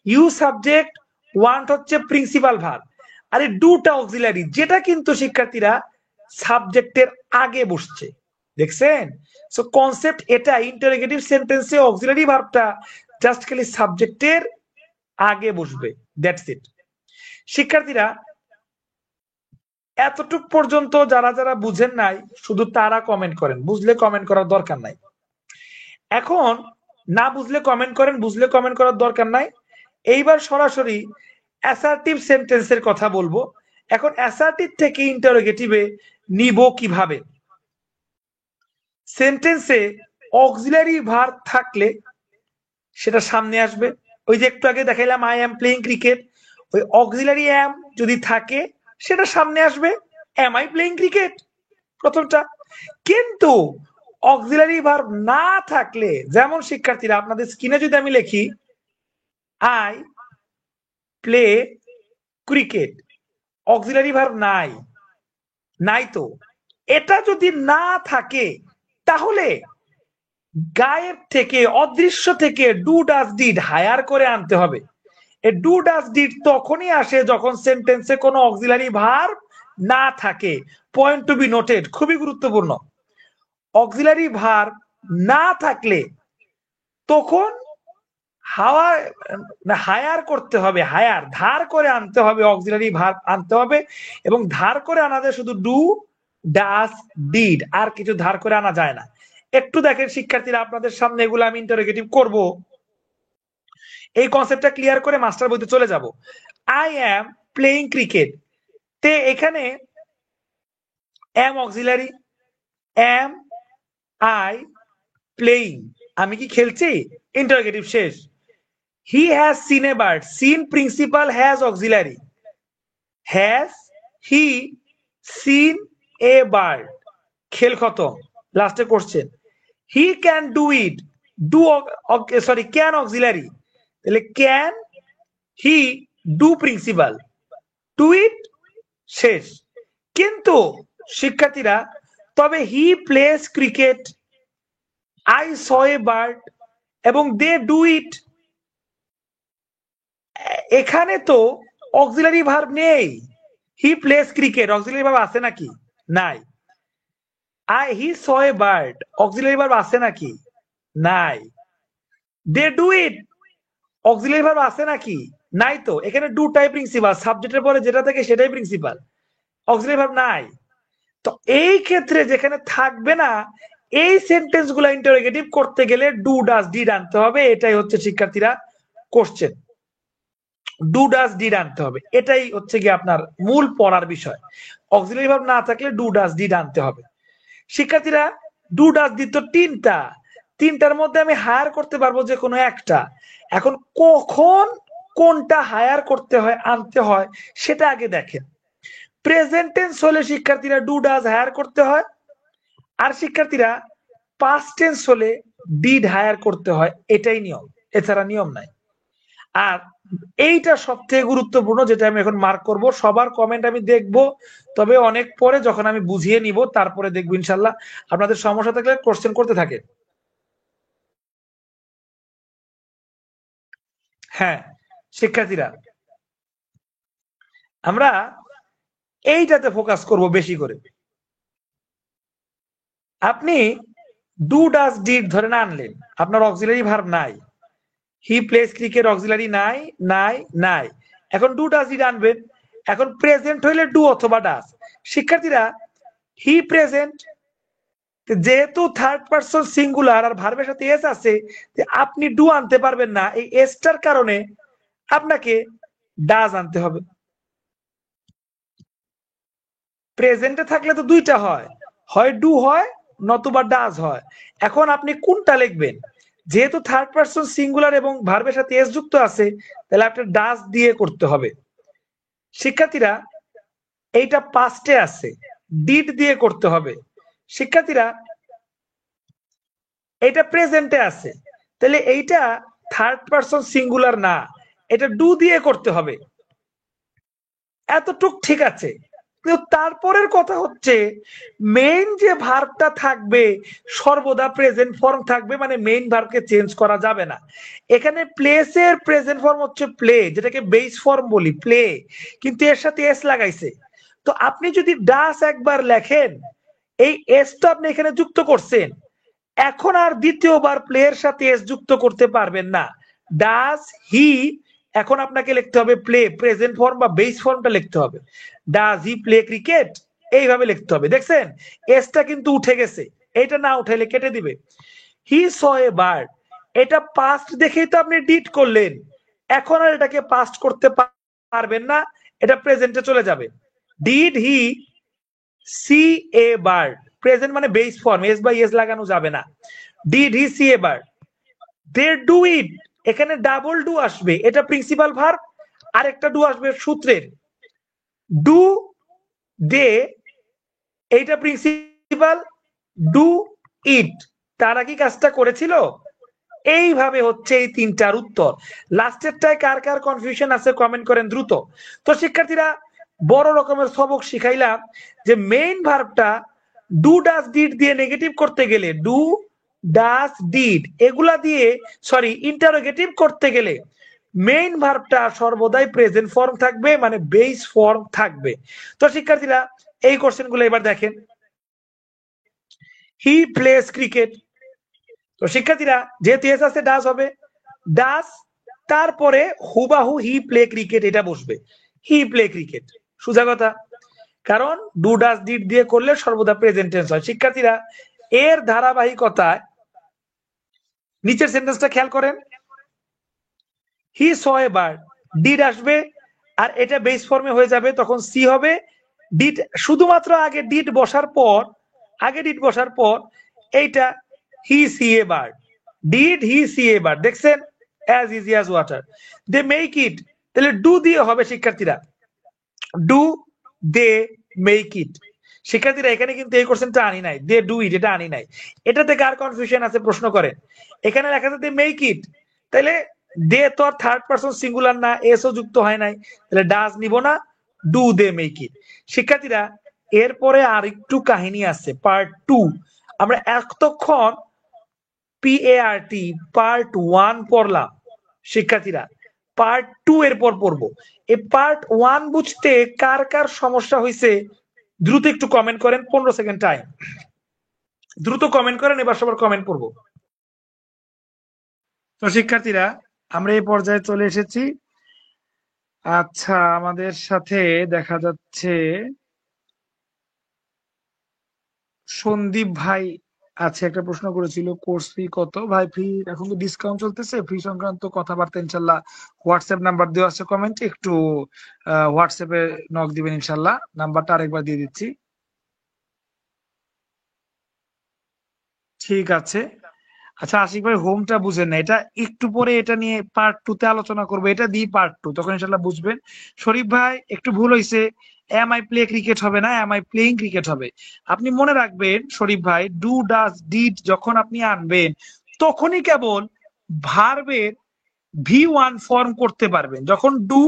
ইউ সাবজেক্ট, ওয়ান্ট হচ্ছে প্রিন্সিপাল ভার্ব, আর এই ডুটা অক্সিলারি, যেটা কিন্তু শিক্ষার্থীরা সাবজেক্টের আগে বসছে। দেখছেন, সো কনসেপ্ট এটা, ইন্টারোগেটিভ সেন্টেন্সে অক্সিলারি ভার্বটা জাস্ট খালি সাবজেক্টের আগে বসবে, দ্যাটস ইট। শিক্ষার্থীরা এতটুক পর্যন্ত যারা যারা বুঝেন নাই শুধু তারা কমেন্ট করেন, বুঝলে কমেন্ট করার দরকার নাই। এখন না বুঝলে কমেন্ট করেন, বুঝলে কমেন্ট করার দরকার নাই। এইবার সরাসরি অ্যাসার্টিভ সেন্টেন্সের কথা বলবো। এখন অ্যাসার্টিভ থেকে ইন্টারোগেটিভে নিব কিভাবে। সেন্টেন্সে অক্সিলারি ভার্ব থাকলে সেটা সামনে আসবে, ওই যে একটু আগে দেখাইলাম আই এম প্লেইং ক্রিকেট, ওই অক্সিলারি এম যদি থাকে সেটা সামনে আসবে, এম আই প্লেইং ক্রিকেট, প্রথমটা। কিন্তু অক্সিলারি ভার্ব না থাকলে, যেমন শিক্ষার্থীরা আপনাদের স্ক্রিনে যদি আমি লিখি I play cricket, auxiliary verb নাই, নাই তো, এটা যদি না থাকে তাহলে গায়েব থেকে, অদৃশ্য থেকে ডু ডাজ ডিড হায়ার করে আনতে হবে। এই ডু ডাজ ডিড তখনই আসে যখন সেন্টেন্সে কোনো অক্সিলারি ভার্ব না থাকে। পয়েন্ট টু বি নোটেড, খুবই গুরুত্বপূর্ণ। অক্সিলারি ভার্ব না থাকলে তখন হায়ার করতে হবে, হায়ার, ধার করে আনতে হবে, অক্সিলারি ভার্ব আনতে হবে, এবং ধার করে আনা যায় শুধু ডু ডাস, ডিড, আর কিছু ধার করে আনা যায় না। একটু দেখেন শিক্ষার্থীরা, আপনাদের সামনে এগুলো আমি ইন্টারোগেটিভ করব, এই কনসেপ্টটা ক্লিয়ার করে মাস্টার বইতে চলে যাব। আই অ্যাম প্লেইং ক্রিকেট, তে এখানে am auxiliary, am I playing, আমি কি খেলছি, ইন্টারোগেটিভ শেষ। He has seen a bird, seen principal, has auxiliary, has he seen a bird, খেল খতম, লাস্টে question. He can do it, do sorry can auxiliary, তাহলে can he do principal, do it শেষ। কিন্তু শিক্ষার্থীরা, তবে he plays cricket, I saw a bird এবং they do it, এখানে তো অক্সিলারি ভার্ব নেই। He plays cricket, auxiliary verb আছে নাকি, নাই। He saw a bird, auxiliary verb আছে নাকি, নাই। They do it, auxiliary verb আছে নাকি, নাই। তো এখানে ডু টাই প্রিন্সিপাল, সাবজেক্টের পরে যেটা থাকে সেটাই প্রিন্সিপাল, অক্সিলারি ভার্ব নাই। তো এই ক্ষেত্রে যেখানে থাকবে না, এই সেন্টেন্স গুলো ইন্টারোগেটিভ করতে গেলে ডু ডাজ ডিড আনতে হবে। এটাই হচ্ছে শিক্ষার্থীরা কোশ্চেন, ডু ডাজ ডিড আনতে হবে, এটাই হচ্ছে কি আপনার মূল পড়ার বিষয়। অক্সিলারি ভার্ব না থাকলে ডু ডাজ ডিড আনতে হবে। শিক্ষার্থীরা, ডু ডাজ ডিড তো তিনটার মধ্যে আমি হায়ার করতে পারবো যে কোনো একটা। এখন কখন কোনটা হায়ার করতে হয়, আনতে হয়, সেটা আগে দেখেন। প্রেজেন্ট টেন্স হলে শিক্ষার্থীরা ডু ডাজ হায়ার করতে হয়, আর শিক্ষার্থীরা পাস্ট টেন্স হলে ডিড হায়ার করতে হয়, এটাই নিয়ম, এছাড়া নিয়ম নাই। আর এইটা সবথেকে গুরুত্বপূর্ণ, যেটা আমি এখন মার্ক করব। সবার কমেন্ট আমি দেখব, তবে অনেক পরে যখন আমি বুঝিয়ে নিব তারপরে দেখবো ইনশাল্লাহ। আপনাদের সমস্যা থাকলে কোশ্চেন করতে থাকে। হ্যাঁ শিক্ষার্থীরা, আমরা এইটাতে ফোকাস করব বেশি করে। আপনি ডু ডাজ ডিড ধরে না আনলেন, আপনার অক্সিলারি ভার্ব নাই, হি প্লেস ক্রিকেট অক্সিলারি নাই, নাই, নাই। এখন ডু ডাজ ডিড আনবেন। এখন প্রেজেন্ট হইলে ডু অথবা ডাজ। শিক্ষার্থীরা, হি প্রেজেন্ট, যেহেতু থার্ড পারসন সিঙ্গুলার আর ভার্বের সাথে এস আছে, আপনি ডু আনতে পারবেন না। এই এসটার কারণে আপনাকে ডাজ আনতে হবে। প্রেজেন্টে থাকলে তো দুইটা হয়, হয় ডু হয় নতুবা ডাজ হয়। এখন আপনি কোনটা লিখবেন? যেহেতু থার্ড পারসন সিঙ্গুলার এবং ভার্বের সাথে এস যুক্ত আছে, তাহলে আপনার ডাজ দিয়ে করতে হবে। শিক্ষার্থীরা, এইটা পাস্টে আছে, ডিড দিয়ে করতে হবে। শিক্ষার্থীরা, এটা প্রেজেন্টে আছে, তাহলে এইটা থার্ড পারসন সিঙ্গুলার না, এটা ডু দিয়ে করতে হবে। এতটুক ঠিক আছে, কিন্তু তারপরের কথা হচ্ছে মেইন যে ভার্বটা থাকবে সর্বদা প্রেজেন্ট ফর্ম থাকবে, মানে মেইন ভার্বকে চেঞ্জ করা যাবে না। এখানে প্লেসের প্রেজেন্ট ফর্ম হচ্ছে প্লে, যেটাকে বেস ফর্ম বলি, প্লে, কিন্তু এর সাথে এস লাগাইছে। তো আপনি যদি ডাস একবার লেখেন, এই এস তো আপনি এখানে যুক্ত করছেন, এখন আর দ্বিতীয়বার প্লেয়ের সাথে এস যুক্ত করতে পারবেন না। ডাজ হি, এখন আপনাকে লিখতে হবে প্লে, প্রেজেন্ট ফর্ম বা বেস ফর্মটা লিখতে হবে। ডাজ হি প্লে ক্রিকেট, এইভাবে লিখতে হবে। দেখছেন এসটা কিন্তু উঠে গেছে, এটা না উঠাইলে কেটে দিবে। হি স এ বার্ড, এটা পাস্ট দেখেই তো আপনি ডিড করলেন, এখন আর এটাকে পাস্ট করতে পারবেন না, এটা প্রেজেন্টে চলে যাবে। Did he see a bird, present মানে base form, S by S লাগানো যাবে না। Did he see a bird, they do it, এখানে ডাবল ডু আসবে, এটা প্রিন্সিপাল ভার্ব, আর একটা ডু আসবে সূত্রের, ডু দে, এইটা প্রিন্সিপাল, ডু ইট, তারা কি কাজটা করেছিল? এইভাবে হচ্ছে এই তিনটার উত্তর। লাস্টেরটায় কার কার কনফিউশন আছে কমেন্ট করেন দ্রুত। তো শিক্ষার্থীরা, বড় রকমের সবক শিখাইলাম যে মেইন ভার্বটা ডু ডাজ ডিড দিয়ে নেগেটিভ করতে গেলে, ডু ডাজ ডিড এগুলা দিয়ে, সরি ইন্টারোগেটিভ করতে গেলে মেইন ভার্বটা সর্বদাই প্রেজেন্ট ফর্ম থাকবে, মানে বেস ফর্ম থাকবে। তো শিক্ষার্থীরা, এই কোশ্চেনগুলো এবার দেখেন। হি প্লেস ক্রিকেট, তো শিক্ষার্থীরা যেহেতু এস আছে ডাজ হবে, ডাজ, তারপরে হুবাহু হি প্লে ক্রিকেট এটা বসবে, হি প্লে ক্রিকেট, সোজা কথা। কারণ ডু ডাজ ডিড দিয়ে করলে সর্বদা প্রেজেন্ট টেন্স হয়। শিক্ষার্থীরা এর ধারাবাহিকতায় নিচের সেন্টেন্সটা খেয়াল করেন। হি স এ বার্ড, ডিড আসবে আর এটা বেস ফর্মে হয়ে যাবে, তখন সি হবে। ডিড শুধুমাত্র আগে ডিড বসার পর এইটা he see a bird, did he see a bird, দেখছেন as easy as water. They make it, তাহলে ডু দিয়ে হবে শিক্ষার্থীরা, ডু দে মেক ইট। শিক্ষার্থীরা এখানে কিন্তু এই কোশ্চেনটা আনি নাই, দে ডু ইট এটা আনি নাই। এটা থেকে আর কনফিউশন আছে প্রশ্ন করেন। এখানে লেখা আছে দে মেক ইট, তাহলে দে তো আর থার্ড পারসন সিঙ্গুলার না, এসও যুক্ত হয় নাই, তাহলে ডাজ নিব না, ডু দে মেক ইট। শিক্ষার্থীরা এরপরে আর একটু কাহিনী আছে, পার্ট 2। আমরা এতক্ষণ পিএআরটি পার্ট 1 পড়লাম শিক্ষার্থীরা, পার্ট 2 এরপর পড়বো। এই পার্ট 1 বুঝতে কার কার সমস্যা হয়েছে দ্রুত একটু কমেন্ট করেন, 15 সেকেন্ড টাইম, দ্রুত কমেন্ট করেন, এবার সবার কমেন্ট পড়বো। তো শিক্ষার্থীরা আমরা এই পর্যায়ে চলে এসেছি। আচ্ছা, আমাদের সাথে দেখা যাচ্ছে সন্দীপ ভাই আছে, একটা প্রশ্ন করেছিল কোর্স ফি কত। ভাই ফি এখন তো ডিসকাউন্ট চলতেছে, ফি সংক্রান্ত কথাবার্তা ইনশাল্লাহ হোয়াটসঅ্যাপ নাম্বার দেওয়া আছে কমেন্টে, একটু হোয়াটসঅ্যাপে নক দিবেন ইনশাল্লাহ, নাম্বারটা আরেকবার দিয়ে দিচ্ছি। ঠিক আছে। আচ্ছা আশিক ভাই হোমটা বুঝেন না, এটা একটু পরে এটা নিয়ে পার্ট 2 তে আলোচনা করবো, এটা দিয়ে পার্ট 2, তখন ইনশাল্লাহ বুঝবেন। শরীফ ভাই একটু ভুল হয়েছে, এম আই প্লে ক্রিকেট হবে না, এম আই প্লেইং ক্রিকেট হবে। আপনি মনে রাখবেন শরীফ ভাই, ডু ডাজ ডিড যখন আপনি আনবেন তখনই কেবল ভার্বের V1 ফর্ম করতে পারবেন, যখন ডু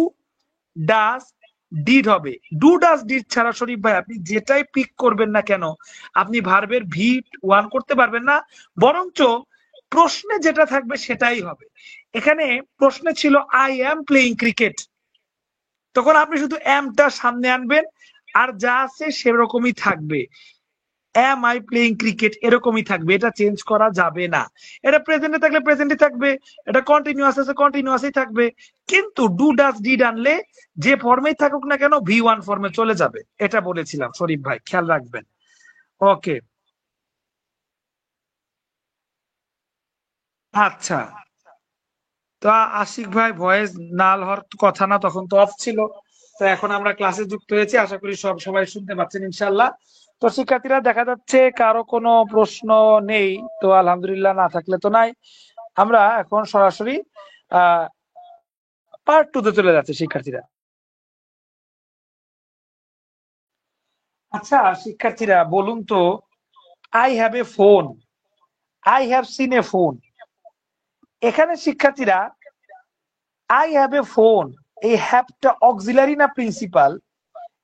ডাজ ডিড হবে। ডু ডাজ ডিড ছাড়া শরীফ ভাই আপনি যেটাই পিক করবেন না কেন আপনি ভার্বের V1 করতে পারবেন না, বরঞ্চ প্রশ্নে যেটা থাকবে সেটাই হবে। এখানে প্রশ্নে ছিল আই এম প্লেইং ক্রিকেট, তখন আপনি শুধু এমটা সামনে আনবেন আর যা আছে সেরকমই থাকবে, এম আই প্লেইং ক্রিকেট এরকমই থাকবে, এটা চেঞ্জ করা যাবে না। এটা প্রেজেন্টে থাকলে প্রেজেন্টে থাকবে, এটা কন্টিনিউয়াস আছে কন্টিনিউয়াসই থাকবে। কিন্তু ডু ডাজ ডিড আনলে যে ফর্মেই থাকুক না কেন V1 ফর্মে চলে যাবে, এটা বলেছিলাম শরীফ ভাই, খেয়াল রাখবেন। ওকে, আচ্ছা। তো আশিক ভাই ভয়েস নাল হওয়ার কথা না, তখন তো অফ ছিল, তো এখন আমরা ক্লাসে যুক্ত হয়েছি, আশা করি সবাই শুনতে পাচ্ছেন ইনশাল্লাহ। তো শিক্ষার্থীরা দেখা যাচ্ছে কারো কোনো প্রশ্ন নেই, তো আলহামদুলিল্লাহ, না থাকলে তো নাই। আমরা এখন সরাসরি আহ পার্ট 2 তে চলে যাচ্ছে শিক্ষার্থীরা। আচ্ছা শিক্ষার্থীরা বলুন তো, I have a phone, I have seen A phone. এখানে শিক্ষার্থীরা আই হ্যাভ এ ফোন, এই হ্যাভটা অক্সিলারি না প্রিন্সিপাল,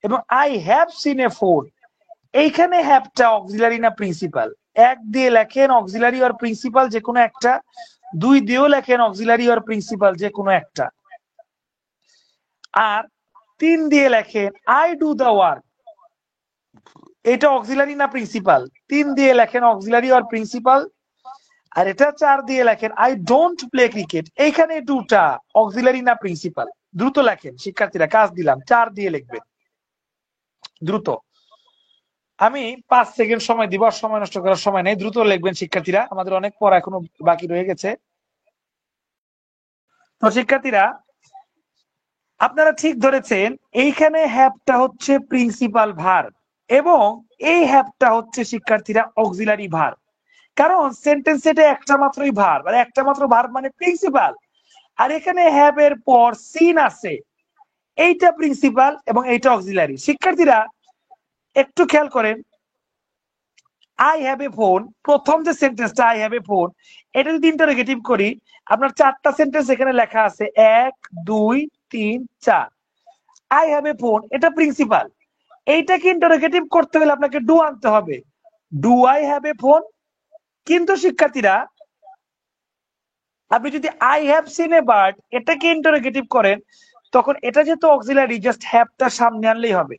এবং I have seen A phone এইখানে হ্যাভটা অক্সিলারি না প্রিন্সিপাল। এক দিয়ে লেখেন অক্সিলারি আর প্রিন্সিপাল যে কোনো একটা, দুই দিয়েও লেখেন অক্সিলারি আর প্রিন্সিপাল যে কোনো একটা, আর তিন দিয়ে লেখেন আই ডু দা ওয়ার্ক, এটা অক্সিলারি না প্রিন্সিপাল, তিন দিয়ে লেখেন অক্সিলারি আর প্রিন্সিপাল। আর এটা চার দিয়ে লেখেন আই ডোন্ট প্লে ক্রিকেট, এইখানে দুটা অক্সিলারি না প্রিন্সিপাল। দ্রুত লেখেন শিক্ষার্থীরা, কাজ দিলাম, চার দিয়ে লিখবেন দ্রুত। আমি 5 সেকেন্ড সময় দিব, আর সময় নষ্ট করার সময় নেই, দ্রুত লিখবেন শিক্ষার্থীরা, আমাদের অনেক পড়া এখনো বাকি রয়ে গেছে। তো শিক্ষার্থীরা আপনারা ঠিক ধরেছেন, এইখানে হ্যাভটা হচ্ছে প্রিন্সিপাল ভার্ব এবং এই হ্যাভটা হচ্ছে শিক্ষার্থীরা অক্সিলারি ভার্ব, কারণ সেন্টেন্স এটা একটা মাত্রই ভার্ব, আর একটা মাত্র ভার্ব মানে প্রিন্সিপাল। আর এখানে হ্যাভ এর পর সিন আছে, এইটা প্রিন্সিপাল এবং এইটা অক্সিলারি। শিক্ষার্থীরা একটু খেয়াল করেন, আই হ্যাভ এ ফোন, প্রথম যে সেন্টেন্সটা আই হ্যাভ এ ফোন, এটা যদি ইন্টারোগেটিভ করি আপনার চারটা সেন্টেন্স এখানে লেখা আছে, 1 2 3 4। আই হ্যাভ এ ফোন এটা প্রিন্সিপাল, এইটাকে ইন্টারোগেটিভ করতে হলে আপনাকে ডু আনতে হবে, do I have a phone. কিন্তু শিক্ষার্থীরা আপনি যদি I have seen a bird এটাকে ইন্টারোগেটিভ করেন, তখন এটা যেহেতু অক্সিলারি জাস্ট হ্যাভটা সামনে আনলেই হবে,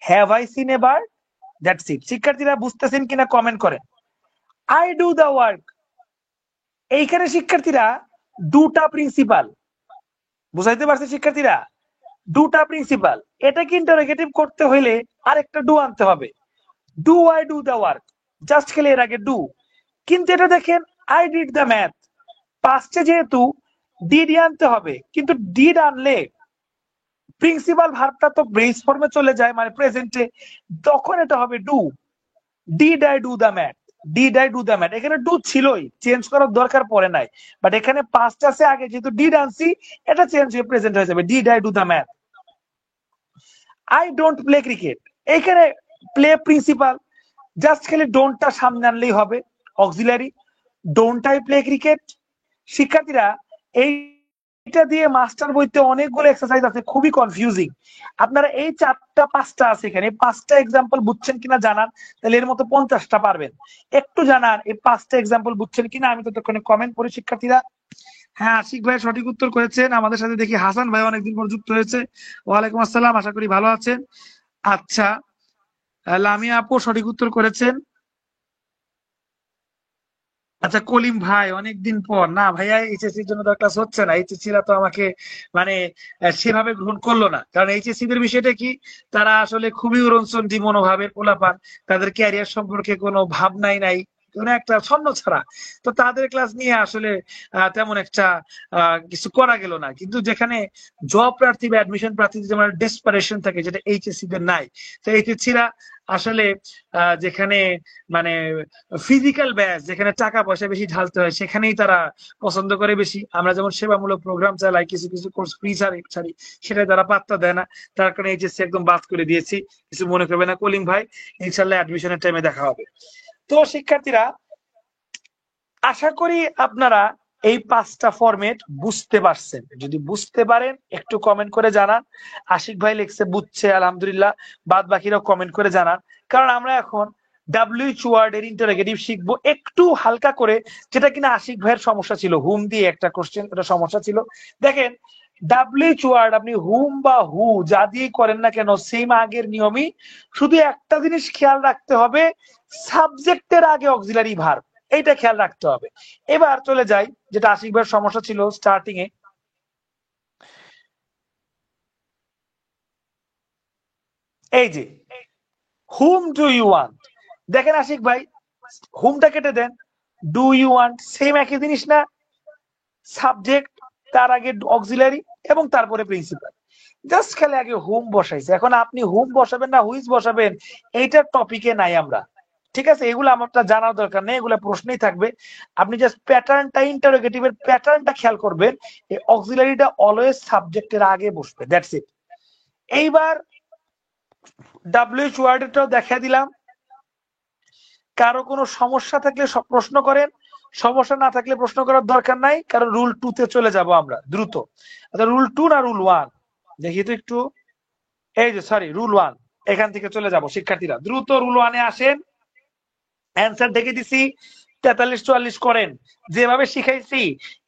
have I seen a bird, that's it. শিক্ষার্থীরা বুঝতেছেন কিনা কমেন্ট করেন। আই ডু দা ওয়ার্ক, এইখানে শিক্ষার্থীরা দুটা প্রিন্সিপাল, বুঝাইতে পারছে শিক্ষার্থীরা, দুটা প্রিন্সিপাল, এটাকে ইন্টারোগেটিভ করতে হইলে আরেকটা ডু আনতে হবে, do I do the work, just খালি এর আগে ডু। কিন্তু এটা দেখেন আই ডিড দ্য ম্যাথ, পাস্টে যেহেতু ডিড আনতে হবে, কিন্তু ডিড আনলে প্রিন্সিপাল ভার্বটা তো বেস ফর্মে চলে যায় মানে প্রেজেন্টে, তখন এটা হবে do, did I do the math, did I do the math. এখানে ডু ছিলই, চেঞ্জ করার দরকার পড়ে নাই, বাট এখানে পাস্ট আছে আগে, যেহেতু ডিড আনছি এটা চেঞ্জ হয়ে প্রেজেন্ট হয়ে যাবে, did I do the math. I don't play cricket, এইখানে প্লে প্রিন্সিপাল, জাস্ট খালি ডোন্টটা সামনে আনলেই হবে, auxiliary, don't I play cricket. শিক্ষার্থীরা এইটা দিয়ে মাস্টার বইতে অনেকগুলো এক্সারসাইজ আছে, খুবই কনফিউজিং। আপনারা এই 4টা 5টা আছে এখানে, 5টা এক্সাম্পল বুঝছেন কিনা জানান, তাহলে এর মতো 50টা পারবেন। একটু জানান এই 5টা এক্সাম্পল বুঝছেন কিনা, আমি ততক্ষণে কমেন্ট করি শিক্ষার্থীরা। হ্যাঁ, আশিক ভাই সঠিক উত্তর করেছেন। আমাদের সাথে দেখি হাসান ভাই অনেকদিন পর যুক্ত হয়েছে। ওয়ালাইকুম আসসালাম, আশা করি ভালো আছেন। আচ্ছা, লামিয়া আপু সঠিক উত্তর করেছেন। আচ্ছা, কলিম ভাই অনেকদিন পর, না ভাইয়া এইচএসসির জন্য তো ক্লাস হচ্ছে না, এইচএসসিরা তো আমাকে মানে সেভাবে গ্রহণ করলো না, কারণ এইচএসসি দের বিষয়টা কি, তারা আসলে খুবই উড়নচণ্ডী মনোভাবের পোলাপান, তাদের ক্যারিয়ার সম্পর্কে কোনো ভাবনাই নাই, কোনো একটা ছন্ন ছাড়া। তো তাদের ক্লাস নিয়ে আসলে তেমন একটা কিছু করা গেল না। কিন্তু যেখানে জব প্রার্থী বা অ্যাডমিশন প্রার্থীদের যেমন ডেসপারেশন থাকে, যেটা এইচএসসি দের নাই, তো এইচএসসিরা আসলে যেখানে মানে ফিজিক্যাল ব্যাচ, যেখানে টাকা পয়সা বেশি ঢালতে হয়, সেখানেই তারা পছন্দ করে বেশি। আমরা যেমন সেবামূলক প্রোগ্রাম চালাই, কিছু কিছু কোর্স ফ্রি ছাড়ি, সেটাই তারা পাত্তা দেয় না। তার কারণে এইচএসসি একদম বাদ করে দিয়েছি, কিছু মনে করবে না কলিম ভাই, ইনশাল্লাহ অ্যাডমিশনের টাইমে দেখা হবে। তো শিক্ষার্থীরা, আশা করি আপনারা এই 5টা ফরম্যাট বুঝতে পারছেন। যদি বুঝতে পারেন একটু কমেন্ট করে জানান। আশিক ভাই লিখছে বুঝছে, আলহামদুলিল্লাহ। বাদ বাকিরাও কমেন্ট করে জানান, কারণ আমরা এখন ডাব্লিউএইচ ওয়ার্ড এর ইন্টারোগেটিভ শিখবো একটু হালকা করে, যেটা কিনা আশিক ভাইয়ের সমস্যা ছিল, হুম দিয়ে একটা কোশ্চেন, ওটা সমস্যা ছিল। দেখেন, ডাব্লিউএইচ ওয়ার্ড আপনি হুম বা হু যা দিয়ে করেন না কেন, সেম আগের নিয়মই, শুধু একটা জিনিস খেয়াল রাখতে হবে, সাবজেক্টের আগে অক্সিলারি ভার্ব, এইটা খেয়াল রাখতে হবে। এবার চলে যাই, যেটা আশিক ভাইয়ের সমস্যা ছিল স্টার্টিং এ, এই যে হুম ডু ইউ ওয়ান্ট। দেখেন আশিক ভাই, হুমটা কেটে দেন, ডু ইউ ওয়ান্ট সেম একই জিনিস না, সাবজেক্ট, তার আগে অক্সিলারি এবং তারপরে প্রিন্সিপাল, জাস্ট খালি আগে হুম বসাইছে। এখন আপনি হুম বসাবেন না হুইজ বসাবেন, এইটার টপিকে নাই আমরা, ঠিক আছে? এগুলো আমার জানার দরকার নেই, এগুলো প্রশ্নই থাকবে। আপনি জাস্ট প্যাটার্নটা, ইন্টারোগেটিভের প্যাটার্নটা খেয়াল করবেন, এই অক্সিলারিটা অলওয়েজ সাবজেক্টের আগে বসবে, দ্যাটস ইট। এইবার ডাব্লিউএইচ ওয়ার্ডটাও দেখা দিলাম। কারো কোনো সমস্যা থাকলে সব প্রশ্ন করেন, সমস্যা না থাকলে প্রশ্ন করার দরকার নাই, কারণ রুল 2 তে চলে যাব আমরা দ্রুত। আচ্ছা, রুল 2 না রুল 1 দেখি তো একটু। এই যে সরি, রুল 1, এখান থেকে চলে যাব শিক্ষার্থীরা, দ্রুত রুল 1 এ আসেন। অ্যান্সার দেখে দিছি, 43-44 করেন, যেভাবে শিখাইছি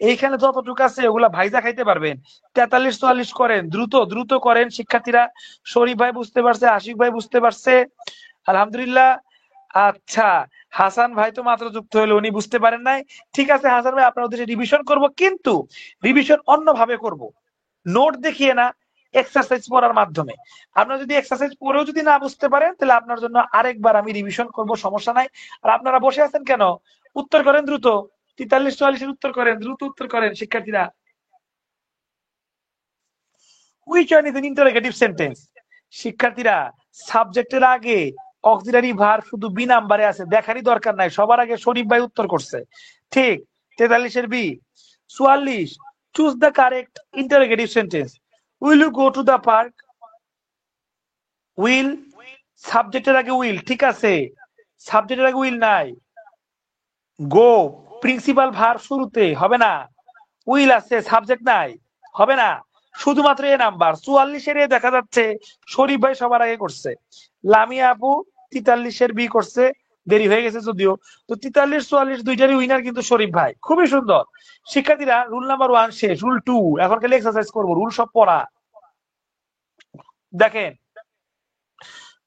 এইখানে যতটুকু আছে ওগুলা ভাইজা খাইতে পারবেন। 43-44 করেন, দ্রুত দ্রুত করেন শিক্ষার্থীরা। শরীফ ভাই বুঝতে পারছে, আশিক ভাই বুঝতে পারছে, আলহামদুলিল্লাহ। আচ্ছা, হাসান ভাই তো মাত্র যুক্ত হলো, উনি বুঝতে পারেন নাই। ঠিক আছে হাসান ভাই, আপনার উদ্দেশ্যে রিভিশন করব, কিন্তু রিভিশন অন্যভাবে করব, নোট দেখিয়ে না, এক্সারসাইজ পড়ার মাধ্যমে। আপনারা যদি এক্সারসাইজ পড়েও যদি না বুঝতে পারেন, তাহলে আপনার জন্য আরেকবার আমি রিভিশন করব, সমস্যা নাই। আর আপনারা বসে আছেন কেন, উত্তর করেন দ্রুত, 43-44 উত্তর করেন, দ্রুত উত্তর করেন শিক্ষার্থীরা। Which one is an interrogative sentence? শিক্ষার্থীরা, সাবজেক্টের আগে অক্সিলারি ভার্ব শুধু বি নাম্বারে আছে, দেখারই দরকার নাই, সবার আগে শরীফ ভাই উত্তর করছে, ঠিক। 43-এর B. 44, choose the correct interrogative sentence. Will you go to the park? Will, সাবজেক্টের আগে উইল, ঠিক আছে, সাবজেক্টের আগে উইল নাই। গো, প্রিন্সিপাল ভার্ব শুরুতে, হবে না। উইল আছে, সাবজেক্ট নাই, হবে না। শুধুমাত্র এ নাম্বার 44-এর এ দেখা যাচ্ছে শরীফ ভাই সবার আগে করছে, লামিয়া আপু 43-এর বি করছে, দেরি হয়ে গেছে যদিও। তো 43-44 দুইটারই উইনার কিন্তু শরীফ ভাই, খুবই সুন্দর। শিক্ষার্থীরা, রুল নাম্বার 1 শেষ, রুল 2 এখন খালি এক্সারসাইজ করবো, রুল সব পড়া। দেখেন,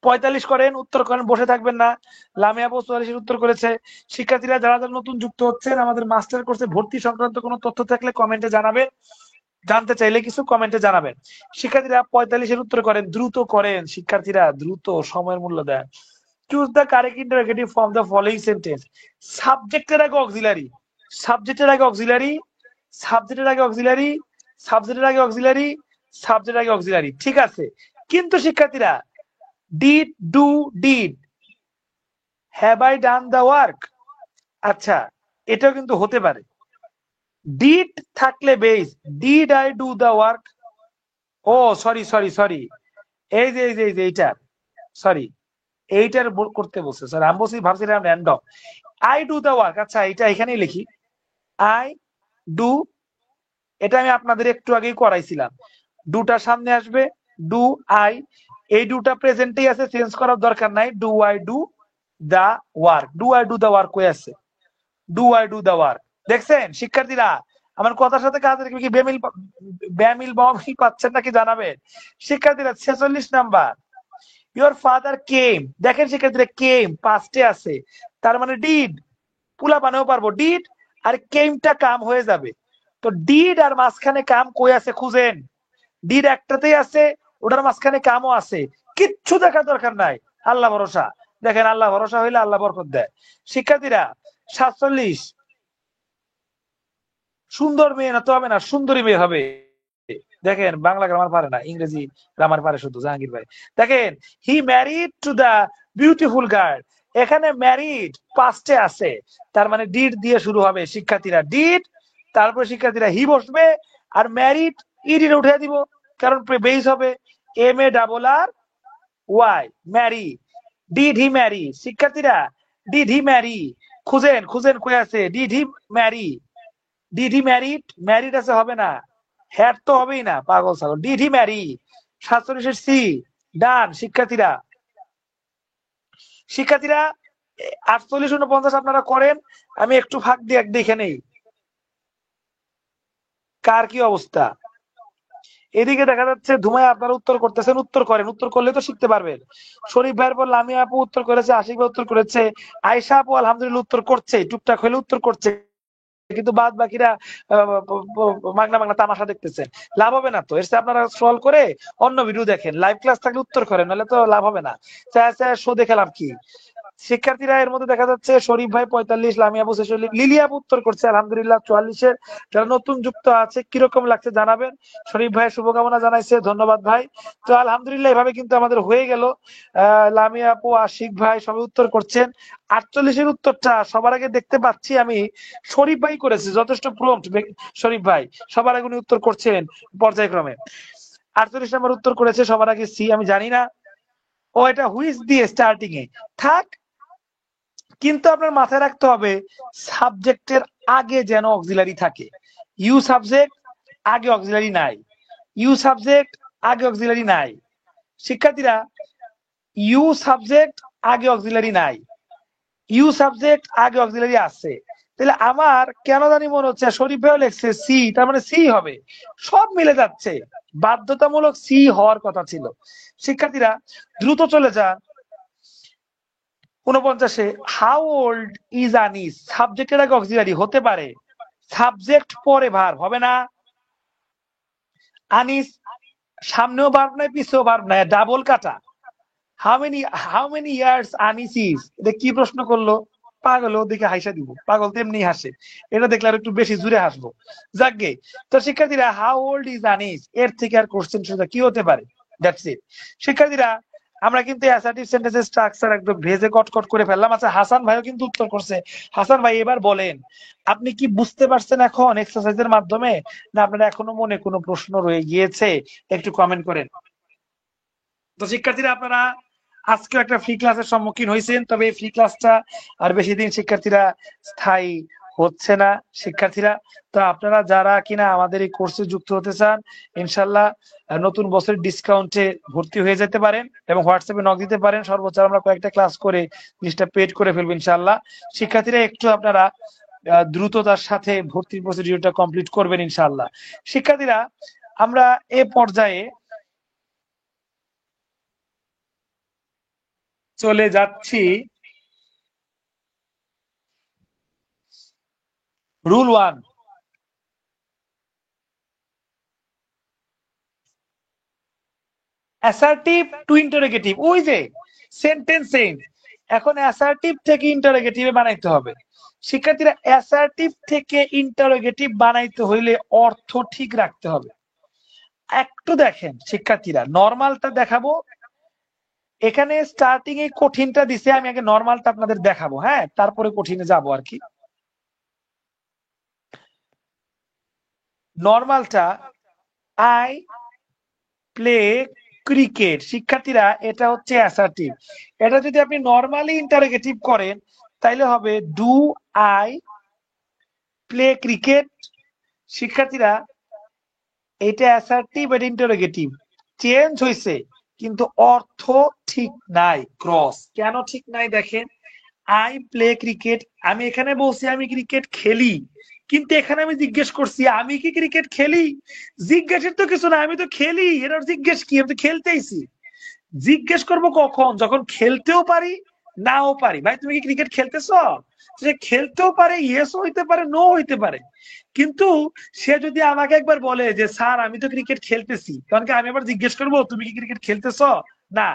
45 করেন, উত্তর করেন, বসে থাকবেন না। লামিয়া আপু 44-এর উত্তর করেছে। শিক্ষার্থীরা যারা যারা নতুন যুক্ত হচ্ছেন, আমাদের মাস্টার কোর্সে ভর্তি সংক্রান্ত কোনো তথ্য থাকলে কমেন্টে জানাবেন। জানতে চাইলে কিছু কমেন্টে জানাবেন। শিক্ষার্থীরা 45-এর উত্তর করেন, দ্রুত করেন শিক্ষার্থীরা, দ্রুত, সময়ের মূল্য দেন। Choose the correct interrogative from the following sentence. সাবজেক্টের আগে অক্সিলারি, সাবজেক্টের আগে অক্সিলারি, সাবজেক্টের আগে অক্সিলারি, সাবজেক্টের আগে অক্সিলারি, সাবজেক্টের আগে অক্সিলারি, ঠিক আছে। কিন্তু শিক্ষার্থীরা did, do, did, have I done the work, আচ্ছা এটাও কিন্তু হতে পারে। ডিড থাকলে base, did I do the work, oh sorry sorry sorry, এই যে এইটা, সরি এইটার করতে বলছে, সরি আমি বলছি, ভাবছিলাম random. I do the work, আচ্ছা এটা এখানেই লিখি, আই ডু, এটা আমি আপনাদের একটু আগেই করাইছিলাম। ডুটা সামনে আসবে, ডু আই, এই ডুটা প্রেজেন্টেই আছে, চেঞ্জ করার দরকার নাই। Do I do the work, do I do the work কই আছে, do I do the work. দেখছেন শিক্ষার্থীরা, আমার কথার সাথে কাজের কি বেমিল, বেমিল বমিল পাচ্ছেন নাকি জানাবেন শিক্ষার্থীরা। 46 নাম্বার, ইওর ফাদার কেম, দেখেন শিক্ষার্থীরা কেম পাস্টে আছে, তার মানে ডিড, পুলা বানাও পারবো, ডিড আর কেমটা কাম হয়ে যাবে। তো ডিড আর মাঝখানে কাম কই আছে খুঁজেন, ডিড একটাতেই আছে, ওটার মাঝখানে কামও আছে, কিচ্ছু দেখার দরকার নাই, আল্লাহ ভরসা। দেখেন আল্লাহ ভরসা হইলে আল্লাহ বরকত দেয়। শিক্ষার্থীরা 47, সুন্দর মেয়ে না তো হবে না, সুন্দরী মেয়ে হবে। দেখেন বাংলা গ্রামার পারে না, ইংরেজি গ্রামার পারে শুধু জাহাঙ্গীর ভাই। দেখেন he married to the beautiful girl, এখানে ম্যারিড পাস্টে আছে, তার মানে ডিড দিয়ে শুরু হবে শিক্ষার্থীরা, ডিড, তারপর শিক্ষার্থীরা হি বসবে, আর ম্যারিড ইডির উঠে দিব, কারণ বেস হবে M A double R Y, marry, did he marry, শিক্ষার্থীরা ডিড হি ম্যারি, খুঁজেন খুঁজেন কই আছে, did he marry, did he married, married আছে হবে না, হ্যাড তো হবেই না, পাগল ছাগল, did he marry. 47 C, done শিক্ষার্থীরা। শিক্ষার্থীরা 48-49 আপনারা করেন, আমি একটু ফাঁক দিয়ে দেখে নেই কার কি অবস্থা। এদিকে দেখা যাচ্ছে ধুমায় আপনারা উত্তর করতেছেন, উত্তর করেন, উত্তর করলে তো শিখতে পারবেন। শরীফ ভাইয়ের পর লামিয়া আপু উত্তর করেছে, আশিক ভাই উত্তর করেছে, আয়সা আপু আলহামদুলিল্লাহ উত্তর করছে, টুকটাক হলে উত্তর করছে, কিন্তু বাদ বাকিরা মাগনা মাগনা তামাশা দেখতেছেন, লাভ হবে না তো। এর চেয়ে আপনারা স্ক্রল করে অন্য ভিডিও দেখেন, লাইভ ক্লাস থাকলে উত্তর করেন, নাহলে তো লাভ হবে না, শো দেখে লাভ কি। শিক্ষার্থীরা এর মধ্যে দেখা যাচ্ছে শরীফ ভাই 45, লামিয়া 46, লিলিয়া উত্তর করছে আলহামদুলিল্লাহ 44-এর। যারা নতুন যুক্ত আছে কিরকম লাগছে জানাবেন। শরীফ ভাই শুভকামনা জানাইছে, ধন্যবাদ ভাই। তো আলহামদুলিল্লাহ এভাবে কিন্তু আমাদের হয়ে গেল। লামিয়া আপু, আশিক ভাই সবাই উত্তর করছেন। 48-এর উত্তরটা সবার আগে দেখতে পাচ্ছি আমি শরীফ ভাই করেছে, যথেষ্ট প্রম্পট শরীফ ভাই, সবার আগে উনি উত্তর করছেন পর্যায়ক্রমে। 48 নম্বর উত্তর করেছে সবার আগে সি, আমি জানি না, ও এটা হুইচ দিয়ে স্টার্টিং এ থাক, কিন্তু আপনার মাথায় রাখতে হবে সাবজেক্টের আগে যেন অক্সিলারি থাকে। ইউ সাবজেক্ট আগে অক্সিলারি নাই, ইউ সাবজেক্ট আগে অক্সিলারি নাই শিক্ষার্থীরা, ইউ সাবজেক্ট আগে অক্সিলারি নাই, ইউ সাবজেক্ট আগে অক্সিলারি আছে। তাহলে আমার কেন জানি মনে হচ্ছে শরীফ ভাইও লেখছে সি, তার মানে সি হবে, সব মিলে যাচ্ছে, বাধ্যতামূলক সি হওয়ার কথা ছিল। শিক্ষার্থীরা দ্রুত চলে যান 49-এ, হাউ ওল্ড ইজ আনিস, সাবজেক্টের আগে অক্সিলারি হতে পারে, সাবজেক্ট পরে ভার্ব হবে না। আনিস সামনেও ভার্ব নাই, পিছেও ভার্ব নাই, ডাবল কাটা। How many years Anis is, এটা কি প্রশ্ন করলো, পাগল ওদিকে হাসা দিব, পাগল তেমনি হাসে, এটা দেখলে আর একটু বেশি জুড়ে হাসবো। যাকগে, তো শিক্ষার্থীরা হাউ ওল্ড ইজ আনিস, এর থেকে আর কোশ্চেন সোজা কি হতে পারে, দ্যাটস ইট। শিক্ষার্থীরা আমরা কিন্তু অ্যাসার্টিভ সেন্টেন্সের স্ট্রাকচার একদম ভেজে কটকট করে ফেললাম। আচ্ছা হাসান ভাইও কিন্তু উত্তর করছে। হাসান ভাই এবার বলেন, আপনি কি বুঝতে পারছেন এখন এক্সারসাইজের মাধ্যমে, না আপনার এখনো মনে কোনো প্রশ্ন রয়ে গিয়েছে, একটু কমেন্ট করেন। তো শিক্ষার্থীরা আপনারা আজকে একটা ফ্রি ক্লাসের সম্মুখীন হয়েছেন, তবে এই ফ্রি ক্লাসটা আর বেশি দিন শিক্ষার্থীরা স্থায়ী হচ্ছে না শিক্ষার্থীরা। তো আপনারা যারা কিনা আমাদের এই কোর্সে যুক্ত হতে চান, ইনশাল্লাহ নতুন বছরের ডিসকাউন্টে ভর্তি হয়ে যেতে পারেন এবং হোয়াটসঅ্যাপে নক দিতে পারেন। সর্বোচ্চ আমরা কয়েকটা ক্লাস করে জিনিসটা পেড করে ফেলবো ইনশাল্লাহ। শিক্ষার্থীরা একটু আপনারা দ্রুততার সাথে ভর্তির প্রসিডিউরটা কমপ্লিট করবেন ইনশাল্লাহ। শিক্ষার্থীরা আমরা এ পর্যায়ে চলে যাচ্ছি রুল 1। অ্যাসার্টিভ টু ইন্টারোগেটিভ, ওই যে সেন্টেন্স চেঞ্জ। এখন অ্যাসার্টিভ থেকে ইন্টারোগেটিভে বানাইতে হবে। শিক্ষার্থীরা অ্যাসার্টিভ থেকে ইন্টারোগেটিভ বানাইতে হইলে অর্থ ঠিক রাখতে হবে। একটু দেখেন শিক্ষার্থীরা, নরমালটা দেখাবো। এখানে স্টার্টিং এ কঠিনটা দিছে, আমি আগে নরমালটা আপনাদের দেখাবো, হ্যাঁ, তারপরে কঠিনে যাব আর কি। নরমালটা, আই প্লে ক্রিকেট। শিক্ষার্থীরা এটা হচ্ছে অ্যাসার্টিভ। এটা যদি আপনি নরমালি ইন্টারোগেটিভ করেন তাইলে হবে ডু আই প্লে ক্রিকেট। শিক্ষার্থীরা এটা অ্যাসার্টিভ, এটা ইন্টারোগেটিভ, চেঞ্জ হয়েছে কিন্তু অর্থ ঠিক নাই। ক্রস কেন ঠিক নাই দেখেন, আই প্লে ক্রিকেট, আমি এখানে বলছি আমি ক্রিকেট খেলি, কিন্তু এখানে আমি জিজ্ঞেস করছি আমি কি ক্রিকেট খেলি। জিজ্ঞেসের তো কিছু না, আমি তো খেলি, এটা জিজ্ঞেস কি, আমি তো খেলতেইছি। জিজ্ঞেস করবো কখন, যখন খেলতেও পারি নাও পারি। ভাই তুমি কি ক্রিকেট খেলতেছ, সে খেলতেও পারে, ইয়েসও হইতে পারে, নো হইতে পারে। কিন্তু সে যদি আমাকে একবার বলে যে স্যার আমি তো ক্রিকেট খেলতেছি, তখন কি আমি আবার জিজ্ঞেস করবো তুমি কি ক্রিকেট খেলতেছ? না,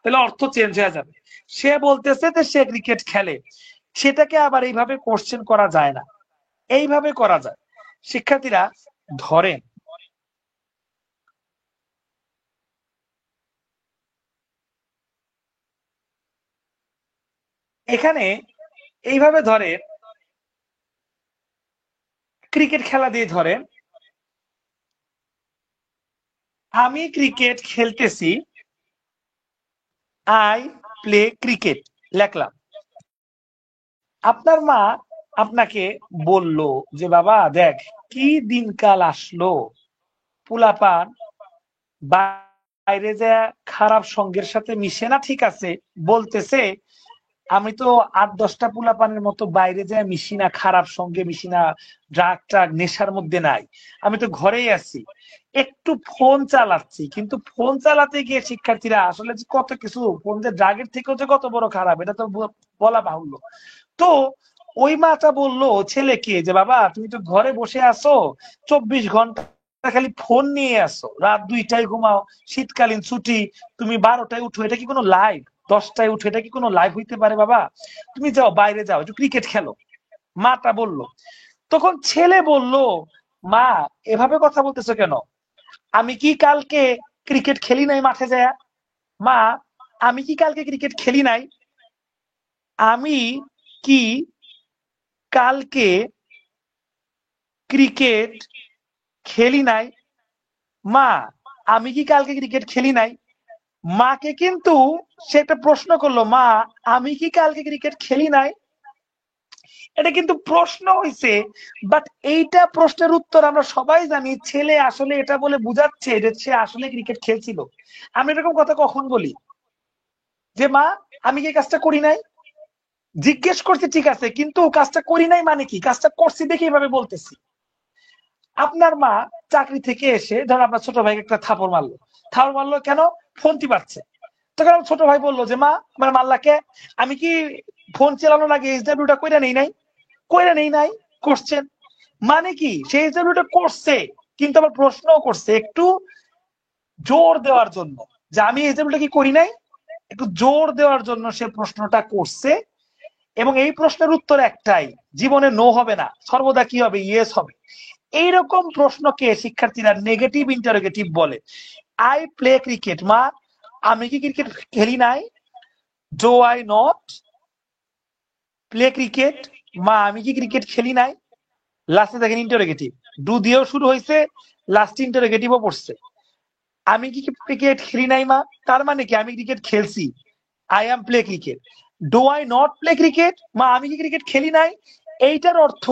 তাহলে অর্থ চেঞ্জ হয়ে যাবে। সে বলতেছে যে সে ক্রিকেট খেলে, সেটাকে আবার এইভাবে কোশ্চেন করা যায় না, এইভাবে করা যায়। শিক্ষার্থীরা ধরেন এখানে এইভাবে ধরেন, ক্রিকেট খেলা দিয়ে ধরেন আমি ক্রিকেট খেলতেছি, আই প্লে ক্রিকেট লেখলাম। আপনার মা আপনাকে বলল যে বাবা দেখ কি দিনকাল আসলো, পোলাপান বাইরে যে খারাপ সঙ্গের সাথে মিশে না, ঠিক আছে, বলতেছে আমি তো 8-10টা পোলাপানের মতো বাইরে যায় মিশি না, খারাপ সঙ্গে মিশি না, ড্রাগ ট্রাগ নেশার মধ্যে নাই, আমি তো ঘরেই আছি, একটু ফোন চালাচ্ছি। কিন্তু ফোন চালাতে গিয়ে শিক্ষার্থীরা আসলে যে কত কিছু, ফোন যে ড্রাগের থেকেও যে কত বড় খারাপ এটা তো বলা বাহুল্য। তো ওই মাটা বললো ছেলেকে যে বাবা তুমি তো ঘরে বসে আছো, 24 ঘন্টা খালি ফোন নিয়ে আসো, রাত 2টায় ঘুমাও, শীতকালীন ছুটি, তুমি 12টায় উঠো, এটা কি কোনো লাইফ? 10টায় উঠো, এটা কি কোনো লাইফ হইতে পারে? বাবা তুমি যাও বাইরে যাও একটু ক্রিকেট খেলো, মাটা বললো। তখন ছেলে বলল মা এভাবে কথা বলতেছো কেন, আমি কি কালকে ক্রিকেট খেলি নাই মাঠে যায়? মা আমি কি কালকে ক্রিকেট খেলি নাই? আমি কি কালকে ক্রিকেট খেলি নাই? মা আমি কি কালকে ক্রিকেট খেলি নাই? মাকে কিন্তু সে একটা প্রশ্ন করলো, মা আমি কি কালকে ক্রিকেট খেলি নাই? এটা কিন্তু প্রশ্ন হইছে, বাট এইটা প্রশ্নের উত্তর আমরা সবাই জানি ছেলে আসলে এটা বলে বুঝাচ্ছে যে সে আসলে ক্রিকেট খেলছিল। আমি এরকম কথা কখন বলি যে মা আমি কি কাজটা করি নাই? জিজ্ঞেস করছি ঠিক আছে, কিন্তু কাজটা করি নাই মানে কি, কাজটা করছি দেখে এভাবে বলতেছি। আপনার মা চাকরি থেকে এসে ধর আপনার ছোট ভাইকে একটা থাপড় মারলো, থাপড় মারলো কেন, ফোন টিপাচ্ছে। তখন ছোট ভাই বললো যে মা আমার মাল্লাকে, আমি কি ফোন চালানোর আগে এইচডব্লিউটা কইরা নেই নাই? কইরা নেই নাই, করছেন মানে কি সে এইচডব্লিউটা করছে, কিন্তু আবার প্রশ্নও করছে একটু জোর দেওয়ার জন্য যে আমি এইচডব্লিউটা কি করি নাই, একটু জোর দেওয়ার জন্য সে প্রশ্নটা করছে। এবং এই প্রশ্নের উত্তর একটাই, জীবনে নো হবে না, সর্বদা কি হবে, ইয়েস হবে। এইরকম প্রশ্নকে শিক্ষার্থীরা নেগেটিভ ইন্টারোগেটিভ বলে। আই প্লে ক্রিকেট, মা আমি কি ক্রিকেট খেলি নাই? Do I not play cricket, মা আমি কি ক্রিকেট খেলি নাই? লাস্টে দেখেন ইন্টারোগেটিভ, ডু দিয়েও শুরু হয়েছে, লাস্ট ইন্টারোগেটিভও পড়ছে। আমি কি ক্রিকেট খেলি নাই মা, তার মানে কি আমি ক্রিকেট খেলছি, I am play cricket. Do I not play cricket, মা আমি কি ক্রিকেট খেলি নাই, এইটার অর্থ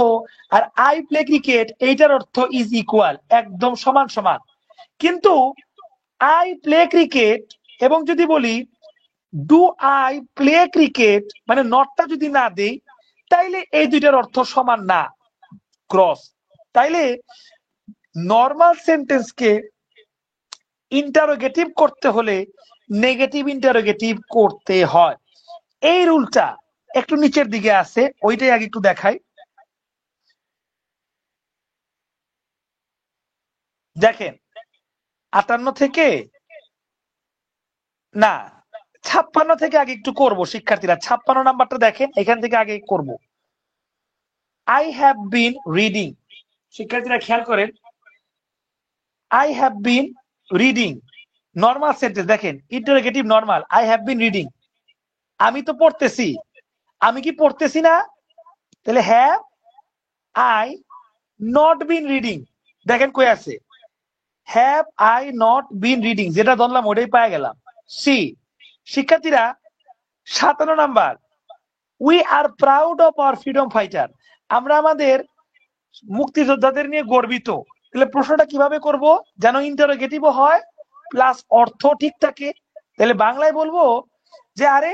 আর আই প্লে ক্রিকেট এইটার অর্থ ইজ ইকুয়াল, একদম সমান সমান। কিন্তু আই প্লে ক্রিকেট এবং যদি বলি ডু আই প্লে ক্রিকেট, মানে নটটা যদি না দেই তাইলে এই দুইটার অর্থ সমান না, ক্রস। তাইলে নর্মাল সেন্টেন্সকে ইন্টারোগেটিভ করতে হলে নেগেটিভ ইন্টারোগেটিভ করতে হয়। এই রুলটা একটু নিচের দিকে আছে, ওইটাই আগে একটু দেখাই। দেখেন 58 থেকে না, 56 থেকে আগে একটু করব শিক্ষার্থীরা, 56 নাম্বারটা দেখেন, এখান থেকে আগে করব। আই হ্যাভ বিন রিডিং, শিক্ষার্থীরা খেয়াল করেন, I have been reading normal sentence, দেখেন interrogative normal, I have been reading, আমি তো পড়তেছি, আমি কি পড়তেছি না? তাহলে have I not been reading, দেখেন কই আছে, have I not been reading, যেটা ধরলাম ওটাই পাই গেলাম। সি, শিক্ষার্থীরা 57 number, we are proud of our freedom fighter, আমরা আমাদের মুক্তিযোদ্ধাদের নিয়ে গর্বিত। তাহলে প্রশ্নটা কিভাবে করব, যেন ইন্টারোগেটিভও হয় প্লাস অর্থ ঠিক থাকে। তাহলে বাংলায় বলবো যে আরে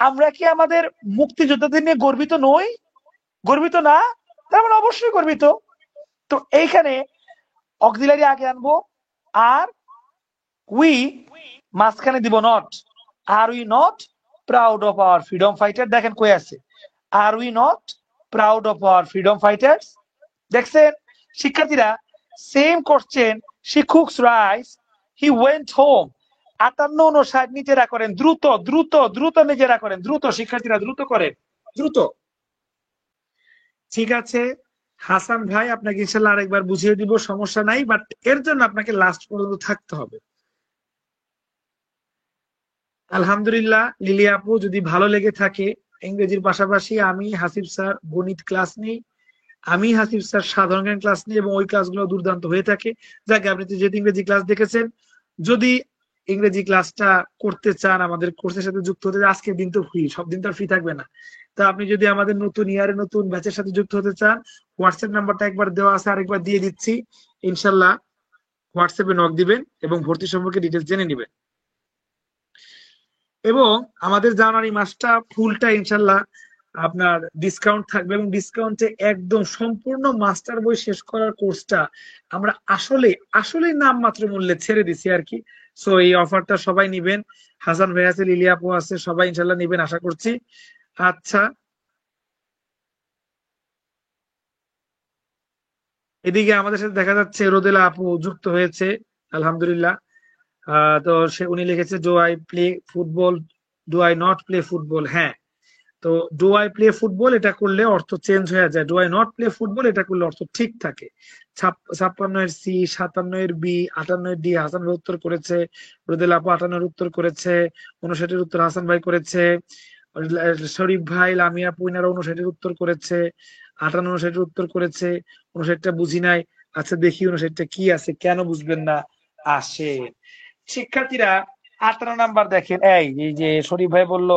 আমরা কি আমাদের মুক্তিযোদ্ধাদের নিয়ে গর্বিত নই, গর্বিত না? তার মানে অবশ্যই গর্বিত। তো এইখানে অক্সিলারি আগে আনবো, আর উই মাঝখানে দিব not, are we not proud of our freedom fighter, দেখেন কই আছে, are we not proud of our freedom fighters. দেখছেন শিক্ষার্থীরা, same question, she cooks rice, he went home, 58 59 নিজেরা করেন, দ্রুত দ্রুত দ্রুত নিজেরা করেন, দ্রুত শিক্ষার্থীরা দ্রুত করেন, দ্রুত। ঠিক আছে হাসান ভাই, আপনাকে ইনশাল্লাহ আরেকবার বুঝিয়ে দিব, সমস্যা নাই, বাট এর জন্য আপনাকে লাস্ট পর্যন্ত থাকতে হবে। আলহামদুলিল্লাহ লিলি আপু, যদি ভালো লেগে থাকে, ইংরেজির পাশাপাশি আমি হাসিব স্যার গণিত ক্লাস নিই, আমি হাসিব স্যার সাধারণ জ্ঞান ক্লাস নিই, এবং ওই ক্লাসগুলো দুর্দান্ত হয়ে থাকে। যাকে আপনি যেহেতু ইংরেজি ক্লাস দেখেছেন, যদি ইংরেজি ক্লাসটা করতে চান, আমাদের কোর্সের সাথে যুক্ত হতে, আজকের দিন তো ফ্রি, সব দিন তো ফ্রি থাকবে না। তা আপনি যদি আমাদের নতুন ইয়ারে নতুন ব্যাচের সাথে যুক্ত হতে চান, হোয়াটসঅ্যাপ নাম্বারটা একবার দেওয়া আছে, আরেকবার দিয়ে দিচ্ছি, ইনশাল্লাহ হোয়াটসঅ্যাপে নক দিবেন এবং ভর্তি সম্পর্কে ডিটেলস জেনে নিবেন। এবং আমাদের জানুয়ারি মাসটা ফুলটা ইনশাল্লাহ আপনার ডিসকাউন্ট থাকবে, এবং ডিসকাউন্টে একদম সম্পূর্ণ মাস্টার বই শেষ করার কোর্সটা আমরা আসলে আসলে নাম মাত্র মূল্যে ছেড়ে দিছি আর কি। সো এই অফারটা সবাই নিবেন, হাসান ভাই আছে, লিলি আপু আছে, সবাই ইনশাল্লাহ নিবেন আশা করছি। আচ্ছা, এদিকে আমাদের সাথে দেখা যাচ্ছে রোদেলা আপু যুক্ত হয়েছে, আলহামদুলিল্লাহ। তো সে উনি লিখেছে, do I play football, do I not play football, হ্যাঁ। তো ডু আই প্লে ফুটবল এটা করলে অর্থ চেঞ্জ হয়ে যায়, do I not play football এটা করলে অর্থ ঠিক থাকে। 56 এর সি, 57 এর বি, 58 এর ডি হাসান ভাই উত্তর করেছে, রুদেল আপু 58 এর উত্তর করেছে, 59 এর উত্তর হাসান ভাই করেছে, শরীফ ভাই, লামিয়া আপু ইনারা 59 এর উত্তর করেছে, 58 59 এর উত্তর করেছে, 59টা বুঝি নাই। আচ্ছা দেখি 59টা কি আছে, কেন বুঝবেন না, আসে শিক্ষার্থীরা 58 নাম্বার দেখেন, এই এই যে শরীফ ভাই বলল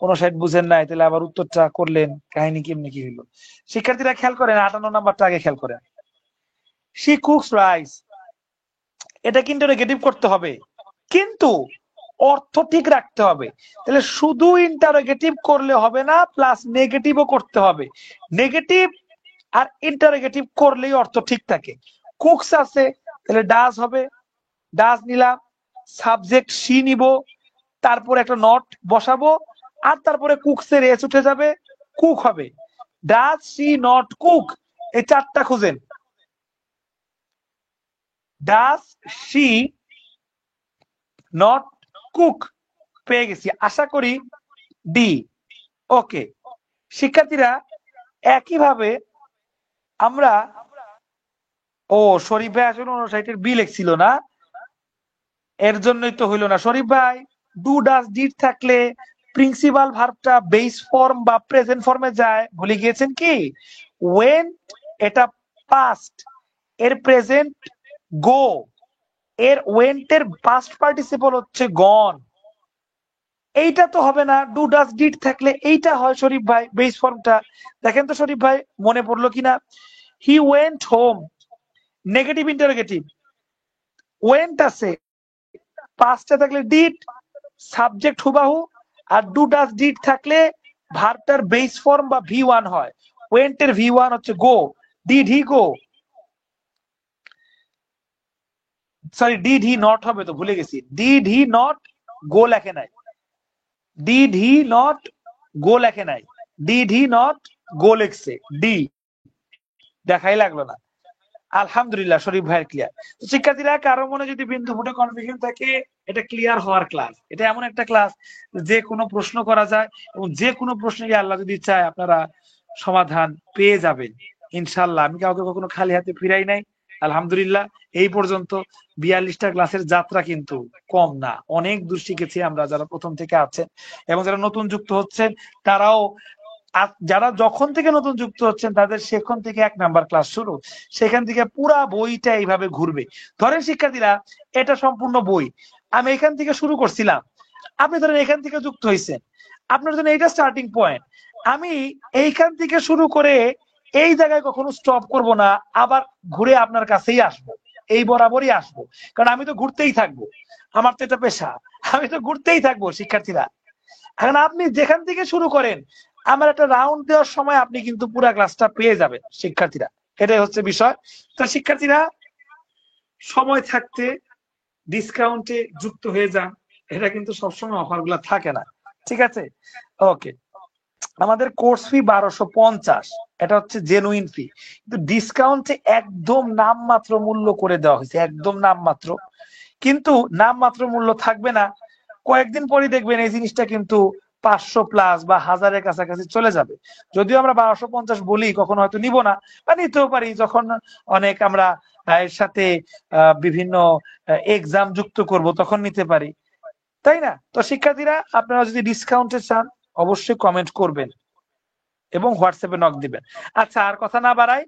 59 বুঝেন নাই, তাহলে আবার উত্তরটা করলেন, কাহিনী কেমনি কি হইলো? শিক্ষার্থীরা খেয়াল করেন, 58 নাম্বারটা আগে খেয়াল করেন, শি কুকস রাইস, এটা কিন্তু নেগেটিভ করতে হবে, কিন্তু অর্থ ঠিক রাখতে হবে। তাহলে শুধু ইন্টারোগেটিভ করলে হবে না, প্লাস নেগেটিভও করতে হবে। নেগেটিভ আর ইন্টারোগেটিভ করলেই অর্থ ঠিক থাকে। কুকস আছে, তাহলে ডাজ হবে, ডাজ নিলাম, সাবজেক্ট সি নিব, তারপরে একটা নট বসাবো, আর তারপরে কুকসের এস উঠে যাবে, কুক হবে। ডাজ সি নট কুক, এই চারটা খুঁজেন। ডাজ সি নট কুক, পেয়ে গেছি, আশা করি ডি। ওকে শিক্ষার্থীরা, একইভাবে আমরা, ও শরীফ ভাই আসলে 59 বি লিখছিল না, এর জন্যই তো হইলো না। শরীফ ভাই, ডু ডাজ ডিড থাকলে প্রিন্সিপাল ভার্বটা বেস ফর্ম বা প্রেজেন্ট ফর্মে যায়, ভুলে গিয়েছেন কি? ওয়েন এটা পাস্ট, এর প্রেজেন্ট গো, এর ওয়েন্ট এর পাস্ট পার্টিসিপল হচ্ছে গন। এইটা তো হবে না, ডু ডাজ ডিড থাকলে এইটা হয় শরীফ ভাই, বেস ফর্মটা। দেখেন তো শরীফ ভাই মনে পড়লো কিনা, he went home, negative interrogative, went আছে, পাস্টে থাকলে ডিড, সাবজেক্ট হুবাহু, আর ডু ডাজ ডিড থাকলে ভার্বটার বেস ফর্ম বা ভি ওয়ান হয়, ওয়েন্ট এর ভি ওয়ান হচ্ছে go, did he go, sorry did he not হবে, তো ভুলে গেছি, ডিড হি নট গো লেখে নাই, ডিড হি নট গো লেখে নাই, ডিড হি নট গো লেখছে, ডি, দেখাই লাগলো না। আলহামদুলিল্লাহ শরীফ ভাইয়ের ক্লিয়ার। তো শিক্ষার্থীরা কারো মনে যদি বিন্দু ফুটে কনফিউশন থাকে, এটা ক্লিয়ার হওয়ার ক্লাস। এটা এমন একটা ক্লাস যে কোনো প্রশ্ন করা যায় এবং যে কোনো প্রশ্নে আল্লাহ যদি চায় আপনারা সমাধান পেয়ে যাবেন ইনশাল্লাহ। আমি কাউকে কখনো খালি হাতে ফিরাই নাই, আলহামদুলিল্লাহ। এই পর্যন্ত 42টা ক্লাসের যাত্রা কিন্তু কম না, অনেক দূর শিখেছি আমরা যারা প্রথম থেকে আছেন এবং যারা নতুন যুক্ত হচ্ছেন তারাও। যারা যখন থেকে নতুন যুক্ত হচ্ছেন তাদের সেখান থেকে 1 নাম্বার ক্লাস শুরু, সেখান থেকে পুরা বইটা এইভাবে ঘুরবে। ধরেন শিক্ষার্থীরা এটা সম্পূর্ণ বই, আমি এখান থেকে শুরু করছিলাম, আপনি ধরেন এখান থেকে যুক্ত হয়েছেন, আপনার জন্য এইটা স্টার্টিং পয়েন্ট। আমি এইখান থেকে শুরু করে এই জায়গায় কখনো স্টপ করব না, আবার ঘুরে আপনার কাছেই আসবো, এই বরাবরই আসবো, কারণ আমি তো ঘুরতেই থাকবো, আমার তো এটা পেশা, আমি তো ঘুরতেই থাকবো শিক্ষার্থীরা। এখন আপনি যেখান থেকে শুরু করেন আমার একটা রাউন্ড দেওয়ার সময় আপনি কিন্তু পুরো ক্লাসটা পেয়ে যাবেন শিক্ষার্থীরা, এটাই হচ্ছে বিষয়। তো শিক্ষার্থীরা সময় থাকতে ডিসকাউন্টে যুক্ত হয়ে যান, এটা কিন্তু সবসময় অফার গুলা থাকে না, ঠিক আছে? ওকে, আমাদের কোর্স ফি 1250, এটা হচ্ছে জেনুইন ফি, কিন্তু ডিসকাউন্টে একদম নামমাত্র মূল্য করে দেওয়া হয়েছে, একদম নামমাত্র। কিন্তু নামমাত্র মূল্য থাকবে না, কয়েকদিন পরে দেখবেন এই জিনিসটা কিন্তু 500 প্লাস বা 1000-এর কাছাকাছি চলে যাবে। যদিও আমরা 1250 বলি, কখনো হয়তো নিব না বা নিতেও পারি যখন অনেক আমরা এর সাথে বিভিন্ন এক্সাম যুক্ত করব তখন নিতে পারি, তাই না? তো শিক্ষার্থীরা আপনারা যদি ডিসকাউন্টে চান অবশ্যই কমেন্ট করবেন এবং হোয়াটসঅ্যাপে নক দিবেন। আচ্ছা, আর কথা না বাড়াই,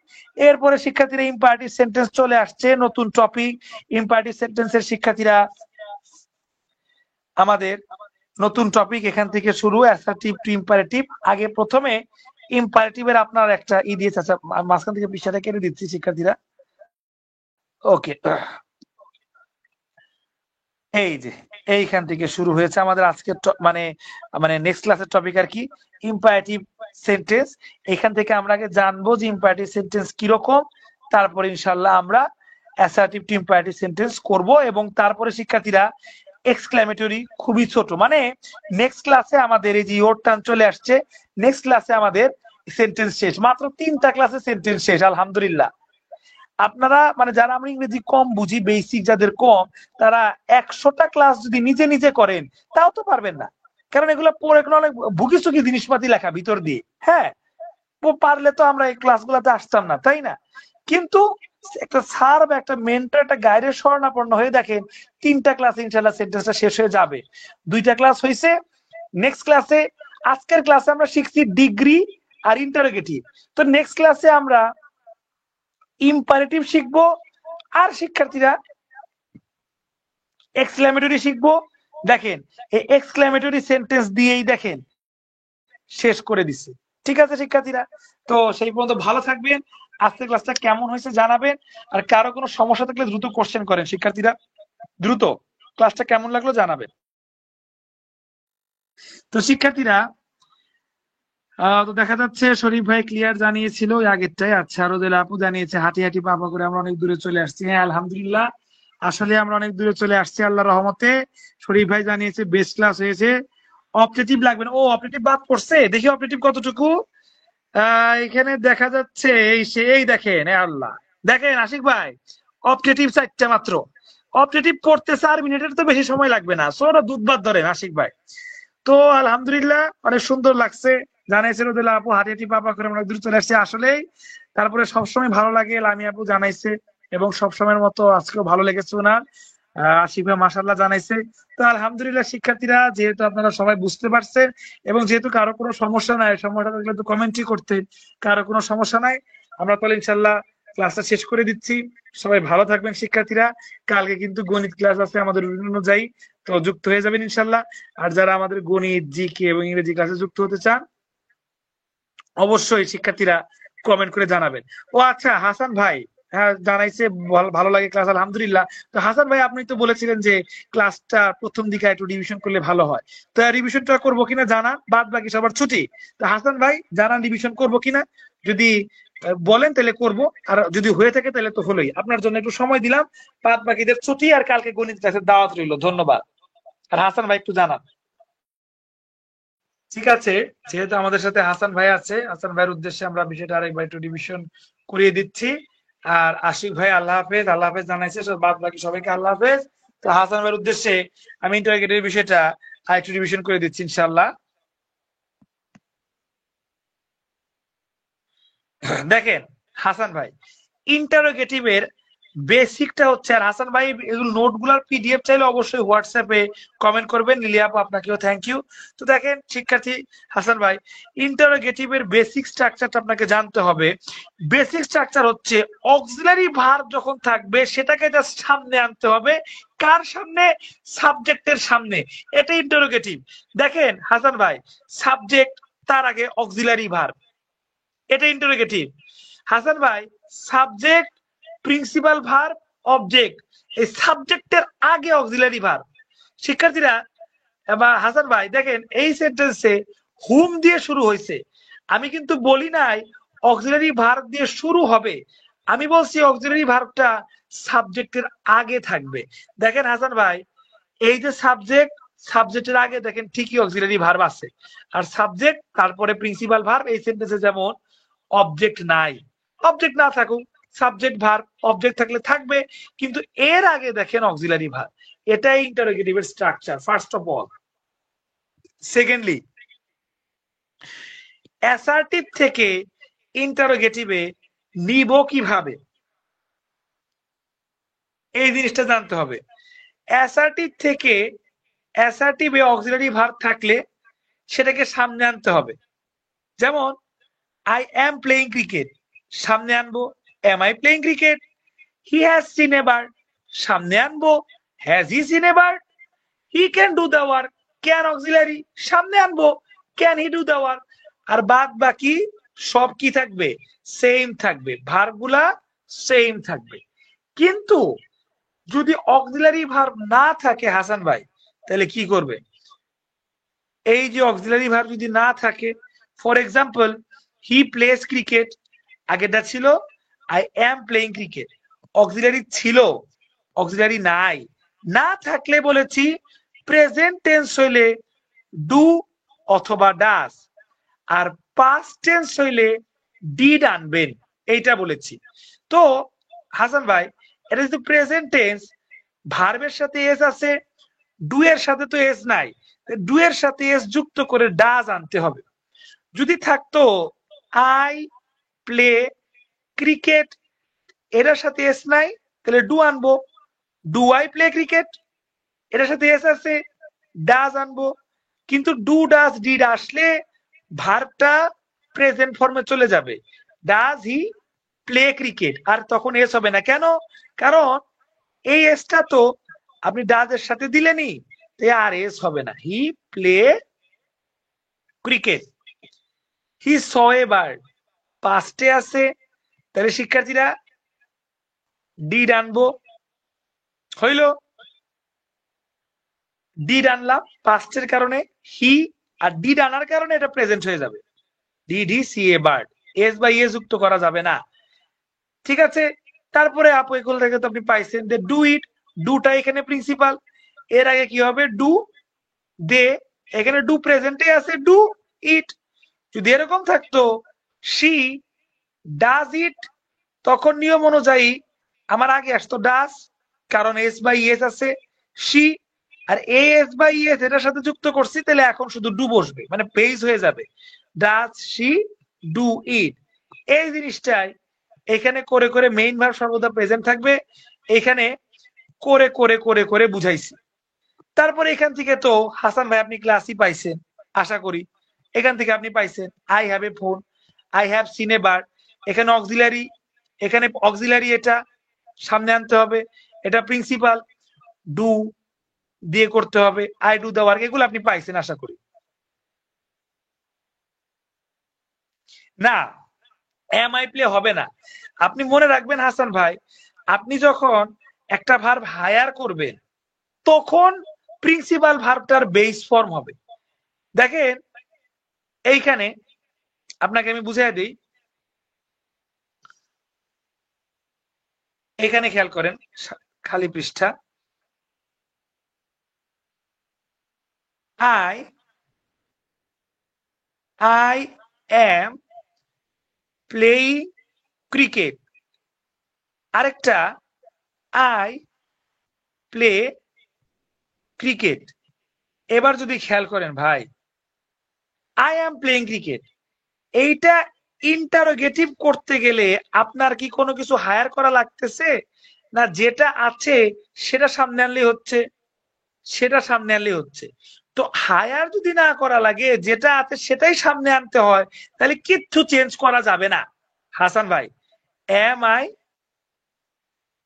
এরপরে শিক্ষার্থীরা ইম্পারেটিভ সেন্টেন্স চলে আসছে, নতুন টপিক। ইম্পারেটিভ সেন্টেন্সের শিক্ষার্থীরা আমাদের নতুন টপিক এখান থেকে শুরু, অ্যাসার্টিভ টু ইম্পারেটিভ। আগে প্রথমে ইম্পারেটিভের আপনার একটা দিয়েছে, আচ্ছা মাঝখান থেকে বিষয়টা কেটে দিচ্ছি শিক্ষার্থীরা। ওকে, এই যে এইখান থেকে শুরু হয়েছে আমাদের আজকের মানে মানে নেক্সট ক্লাসের টপিক আর কি, ইম্পারেটিভ সেন্টেন্স। এখান থেকে আমরা আগে জানবো যে ইম্পারেটিভ সেন্টেন্স কিরকম, তারপরে ইনশাল্লাহ আমরা অ্যাসার্টিভ টু ইম্পারেটিভ সেন্টেন্স করব। এবং তারপরে শিক্ষার্থীরা এক্সক্লেমেটরি, খুবই ছোট, মানে নেক্সট ক্লাসে আমাদের এই যে ইয়োর টার্ন চলে আসছে, নেক্সট ক্লাসে আমাদের সেন্টেন্স শেষ, মাত্র 3টা ক্লাসে সেন্টেন্স শেষ, আলহামদুলিল্লাহ। আপনারা মানে যারা আমরা ইংরেজি কম বুঝি, বেসিক যাদের কম, তারা 100টা ক্লাস যদি নিজে নিজে করেন তাও তো পারবেন না, কারণ এগুলো পড়ে অনেক ভুগি চুকি জিনিসপাতি লেখা ভিতর দিয়ে। হ্যাঁ, পারলে তো আমরা এই ক্লাসগুলোতে আসতাম না, তাই না? কিন্তু একটা স্যার বা একটা মেন্টর, একটা গাইডের শরণাপন্ন হয়ে দেখেন 3টা ক্লাস ইনশাআল্লাহ সেন্টেন্সটা শেষ হয়ে যাবে। 2টা ক্লাস হয়েছে, নেক্সট ক্লাসে, আজকের ক্লাসে আমরা শিখছি ডিগ্রি আর ইন্টারোগেটিভ। তো নেক্সট ক্লাসে আমরা ইম্পারেটিভ শিখবো, আর শিক্ষার্থীরা এক্সক্লেমেটরি শিখবো। দেখেন এই এক্সক্লেমেটরি সেন্টেন্স দিয়েই দেখেন শেষ করে দিচ্ছে, ঠিক আছে শিক্ষার্থীরা? তো সেই পর্যন্ত ভালো থাকবেন, আজকের ক্লাসটা কেমন হয়েছে জানাবেন, আর কারো কোনো সমস্যা থাকলে দ্রুত কোশ্চেন করেন শিক্ষার্থীরা, দ্রুত ক্লাসটা কেমন লাগলো জানাবেন। তো শিক্ষার্থীরা তো দেখা যাচ্ছে শরীফ ভাই ক্লিয়ার জানিয়েছিল ওই আগেরটাই। আচ্ছা, রোদেলা আপু জানিয়েছে হাঁটি হাঁটি পাপা করে আমরা অনেক দূরে চলে আসছি। হ্যাঁ আলহামদুলিল্লাহ, আসলে আমরা অনেক দূরে চলে আসছি আল্লাহর রহমতে। শরীফ ভাই জানিয়েছে বেস্ট ক্লাস হয়েছে, অবজেক্টিভ লাগবে না। ও অবজেক্টিভ বাদ পড়ছে, দেখি অবজেক্টিভ কতটুকু। এখানে দেখা যাচ্ছে এই দেখেন, আল্লাহ, দেখেন আশিক ভাই অবজেক্টিভ 4টা মাত্র। অবজেক্টিভ করতে 4 মিনিটের তো বেশি সময় লাগবে না, সো ওটা দুধ বাদ ধরেন আশিক ভাই। তো আলহামদুলিল্লাহ অনেক সুন্দর লাগছে, জানাইছে রোদেলা আপু হাঁটি হাঁটি পাপা করে অনেক দূর চলে আসছে আসলেই। তারপরে সবসময় ভালো লাগে লামি আপু জানাইছে, এবং সবসময়ের মতো আজকেও ভালো লেগেছে ওনার। আশিক ভাই মাশাআল্লাহ জানাইছে। তো আলহামদুলিল্লাহ শিক্ষার্থীরা, যেহেতু আপনারা সবাই বুঝতে পারছেন এবং যেহেতু কারো কোনো সমস্যা নাই, সমস্যা থাকলে তো কমেন্টই করতে, কারো কোনো সমস্যা নাই, আমরা তাহলে ইনশাল্লাহ ক্লাসটা শেষ করে দিচ্ছি। সবাই ভালো থাকবেন শিক্ষার্থীরা, কালকে কিন্তু গণিত ক্লাস আছে আমাদের রুটিন অনুযায়ী, তো যুক্ত হয়ে যাবেন ইনশাল্লাহ। আর যারা আমাদের গণিত, জিকে এবং ইংরেজি ক্লাসে যুক্ত হতে চান অবশ্যই শিক্ষার্থীরা কমেন্ট করে জানাবেন। ও আচ্ছা, হাসান ভাই, হ্যাঁ জানাইছে ভালো লাগে ক্লাস, আলহামদুলিল্লাহ। তো হাসান ভাই আপনি তো বলেছিলেন যে ক্লাসটা প্রথম দিকে একটু রিভিশন করলে ভালো হয়, তো রিভিশনটা করবো কিনা জানান, বাদ বাকি সবার ছুটি। তো হাসান ভাই জানান রিভিশন করবো কিনা, যদি বলেন তাহলে করবো, আর যদি হয়ে থাকে তাহলে তো হলোই, আপনার জন্য একটু সময় দিলাম, বাদ বাকিদের ছুটি, আর কালকে গণিত ক্লাসের দাওয়াত রইল, ধন্যবাদ। আর হাসান ভাই একটু জানান। ঠিক আছে, যেহেতু আমাদের সাথে হাসান ভাই আছে, হাসান ভাইয়ের উদ্দেশ্যে আমরা বিষয়টা আরেকবার একটু রিভিশন করিয়ে দিচ্ছি। আর আশিক ভাই আল্লাহ হাফেজ, আল্লাহ হাফেজ জানাইছে, সব বাদ বাকি সবাইকে আল্লাহ হাফেজ। তো হাসান ভাইয়ের উদ্দেশ্যে আমি ইন্টারোগেটিভ বিষয়টা আরেকটু রিভিশন করে দিচ্ছি ইনশাআল্লাহ। দেখেন হাসান ভাই, ইন্টারোগেটিভের বেসিকটা হচ্ছে, আর হাসান ভাই এগুলো নোটগুলোর পিডিএফ চাইলে অবশ্যই হোয়াটসঅ্যাপে কমেন্ট করবেন। লিলিয়া আপু আপনাকেও থ্যাংক ইউ। তো দেখেন শিক্ষার্থী হাসান ভাই, ইন্টারোগেটিভের বেসিক স্ট্রাকচারটা আপনাকে জানতে হবে। বেসিক স্ট্রাকচার হচ্ছে অক্সিলারি ভার্ব যখন থাকবে সেটাকে জাস্ট সামনে আনতে হবে। কার সামনে? সাবজেক্টের সামনে। এটা ইন্টারোগেটিভ। দেখেন হাসান ভাই, সাবজেক্ট, তার আগে অক্সিলারি ভার্ব, এটা ইন্টারোগেটিভ। হাসান ভাই, সাবজেক্ট, প্রিন্সিপাল ভার্ব, অবজেক্ট, এই সাবজেক্টের আগে অক্সিলারি ভার্ব। শিক্ষার্থীরা এবার হাসান ভাই দেখেন এই সেন্টেন্সে হুম দিয়ে শুরু হয়েছে, আমি কিন্তু বলি নাই অক্সিলারি ভার্ব দিয়ে শুরু হবে, আমি বলছি অক্সিলারি ভার্বটা সাবজেক্টের আগে থাকবে। দেখেন হাসান ভাই, এই যে সাবজেক্ট, সাবজেক্টের আগে দেখেন ঠিকই অক্সিলারি ভার্ব আছে, আর সাবজেক্ট তারপরে প্রিন্সিপাল ভার্ব। এই সেন্টেন্সে যেমন অবজেক্ট নাই, অবজেক্ট না থাকুক, সাবজেক্ট ভার্ব, অবজেক্ট থাকলে থাকবে, কিন্তু এর আগে দেখেন অক্সিলারি ভার্ব। এটাই ইন্টারোগেটিভের structure first of all. Secondly, assertive থেকে ইন্টারোগেটিভে নিব কিভাবে, এই জিনিসটা জানতে হবে। অ্যাসার্টিভ থেকে অ্যাসার্টিভে অক্সিলারি ভার্ব থাকলে সেটাকে সামনে আনতে হবে। যেমন আই এম প্লেইং ক্রিকেট, সামনে আনবো am I playing cricket. He has seen a bird, সামনে আনবো has he seen a bird. He can do the work, can auxiliary, সামনে আনবো can he do the work. আর বাদ বাকি সব কি থাকবে? সেম থাকবে, ভার্বগুলা সেম থাকবে। কিন্তু যদি অক্সিলারি ভার্ব না থাকে হাসান ভাই, তাহলে কি করবে? এই যে অক্সিলারি ভার্ব যদি না থাকে, for example he plays cricket, আগেটা ছিল I am playing cricket, auxiliary ছিল, অক্সিলারি নাই, না থাকলে বলেছি প্রেজেন্ট টেন্স হইলে ডু অথবা ডাস, আর পাস্ট টেন্স হইলে ডিড আনবেন, এইটা বলেছি। তো হাসান ভাই, এটা যদি প্রেজেন্ট টেন্স, ভার্বের সাথে এস আছে, ডু এর সাথে তো এস নাই, ডু এর সাথে এস যুক্ত করে ডাজ আনতে হবে। যদি থাকতো আই প্লে ক্রিকেট, এটার সাথে এস নাই, তাহলে ডু আনবো, ডু আই প্লে ক্রিকেট, এটার সাথে এস আছে, ডাজ আনবো। কিন্তু ডু ডাজ ডিড আসলে ভার্বটা প্রেজেন্ট ফর্মে চলে যাবে, ডাজ হি প্লে ক্রিকেট, আর তখন এস হবে না। কেন? কারণ এই এসটা তো আপনি ডাজের সাথে দিলেনি, আর এস হবে না। He play cricket, he saw a bird, পাস্টে আছে, তাহলে শিক্ষার্থীরা ডিড আনবো, হইল ডিড আনলাম পাস্টের কারণে হি, আর ডিড আনার কারণে এটা প্রেজেন্ট হয়ে যাবে, did he see a bird, S by এ যুক্ত করা যাবে না। ঠিক আছে, তারপরে আপু এগুলো থেকে তো আপনি পাইছেন যে ডু ইট, ডুটা এখানে প্রিন্সিপাল, এর আগে কি হবে? ডু দে, এখানে ডু প্রেজেন্টে আছে, ডু ইট। যদি এরকম থাকতো শি ডাজ ইট, তখন নিয়ম অনুযায়ী আমার আগে আসতো ডাজ, কারণ এস বাই এস আছে শি, আর এস বাই এস এটার সাথে যুক্ত করছি, তাহলে এখন শুধু ডু বসবে, মানে পেজ হয়ে যাবে, ডাজ শি ডু ইট। এই জিনিসটাই এখানে করে করে মেইন ভার্ব সর্বদা প্রেজেন্ট থাকবে, এখানে করে করে করে করে বুঝাইছি। তারপরে এখান থেকে তো হাসান ভাই আপনি ক্লাসই পাইছেন আশা করি, এখান থেকে আপনি পাইছেন I have a phone, I have seen a bird, এখানে অক্সিলারি, এখানে অক্সিলারি এটা সামনে আনতে হবে, এটা প্রিন্সিপাল, ডু দিয়ে করতে হবে, আই ডু দা ওয়ার্ক, এগুলো আপনি পাইছেন আশা করি। না, এম আই প্লে হবে না। আপনি মনে রাখবেন হাসান ভাই, আপনি যখন একটা ভার্ব হায়ার করবেন তখন প্রিন্সিপাল ভার্বটার বেস ফর্ম হবে। দেখেন এইখানে আপনাকে আমি বুঝাই দিই, এখানে খেয়াল করেন খালি পৃষ্ঠা, I I am playing cricket, আরেকটা আই প্লে ক্রিকেট। এবার যদি খেয়াল করেন ভাই, আই অ্যাম প্লেইং ক্রিকেট, এইটা ইন্টারোগেটিভ করতে গেলে আপনার কি কোনো কিছু হায়ার করা লাগতেছে, না যেটা আছে সেটা সামনে আনলেই হচ্ছে? সেটা সামনে আনলেই হচ্ছে। তো হায়ার যদি না করা লাগে, যেটা আছে সেটাই সামনে আনতে হয়, তাহলে কিচ্ছু চেঞ্জ করা যাবে না। হাসান ভাই, এম আই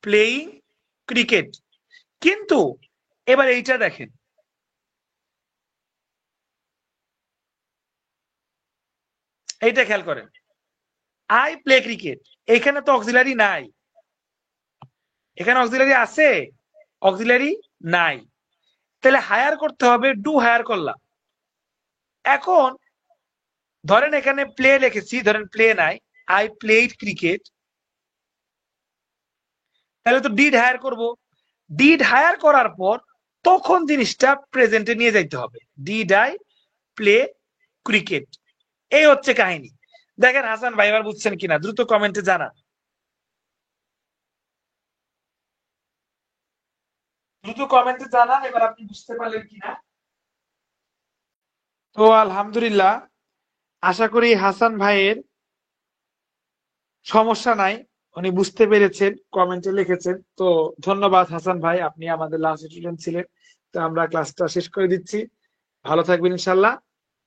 প্লেইং ক্রিকেট। কিন্তু এবার এইটা দেখেন, এইটা খেয়াল করেন, আই প্লে ক্রিকেট, এখানে তো অক্সিলারি নাই। এখানে অক্সিলারি আছে? অক্সিলারি নাই। তাহলে হায়ার করতে হবে, ডু হায়ার করলাম। এখন ধরেন এখানে প্লে লিখেছি, ধরেন প্লে নাই, আই প্লেড ক্রিকেট, তাহলে তো ডিড হায়ার করব। ডিড হায়ার করার পর তখন জিনিসটা প্রেজেন্টে নিয়ে যাইতে হবে, ডিড আই প্লে ক্রিকেট। এই হচ্ছে কাহিনী। দেখেন হাসান ভাই এবার বুঝছেন কিনা, দ্রুত কমেন্টে জানান, দ্রুত কমেন্টে জানান এবার আপনি বুঝতে পারলেন কিনা। তো আলহামদুলিল্লাহ, আশা করি হাসান ভাইয়ের সমস্যা নাই, উনি বুঝতে পেরেছেন, কমেন্টে লিখেছেন। তো ধন্যবাদ হাসান ভাই, আপনি আমাদের লাস্ট স্টুডেন্ট ছিলেন। তো আমরা ক্লাসটা শেষ করে দিচ্ছি। ভালো থাকবেন ইনশাল্লাহ।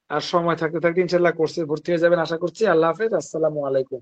আর সময় থাকতে থাকতে ইনশাল্লাহ কোর্সে ভর্তি হয়ে যাবেন আশা করছি। আল্লাহ হাফেজ, আসসালামু আলাইকুম।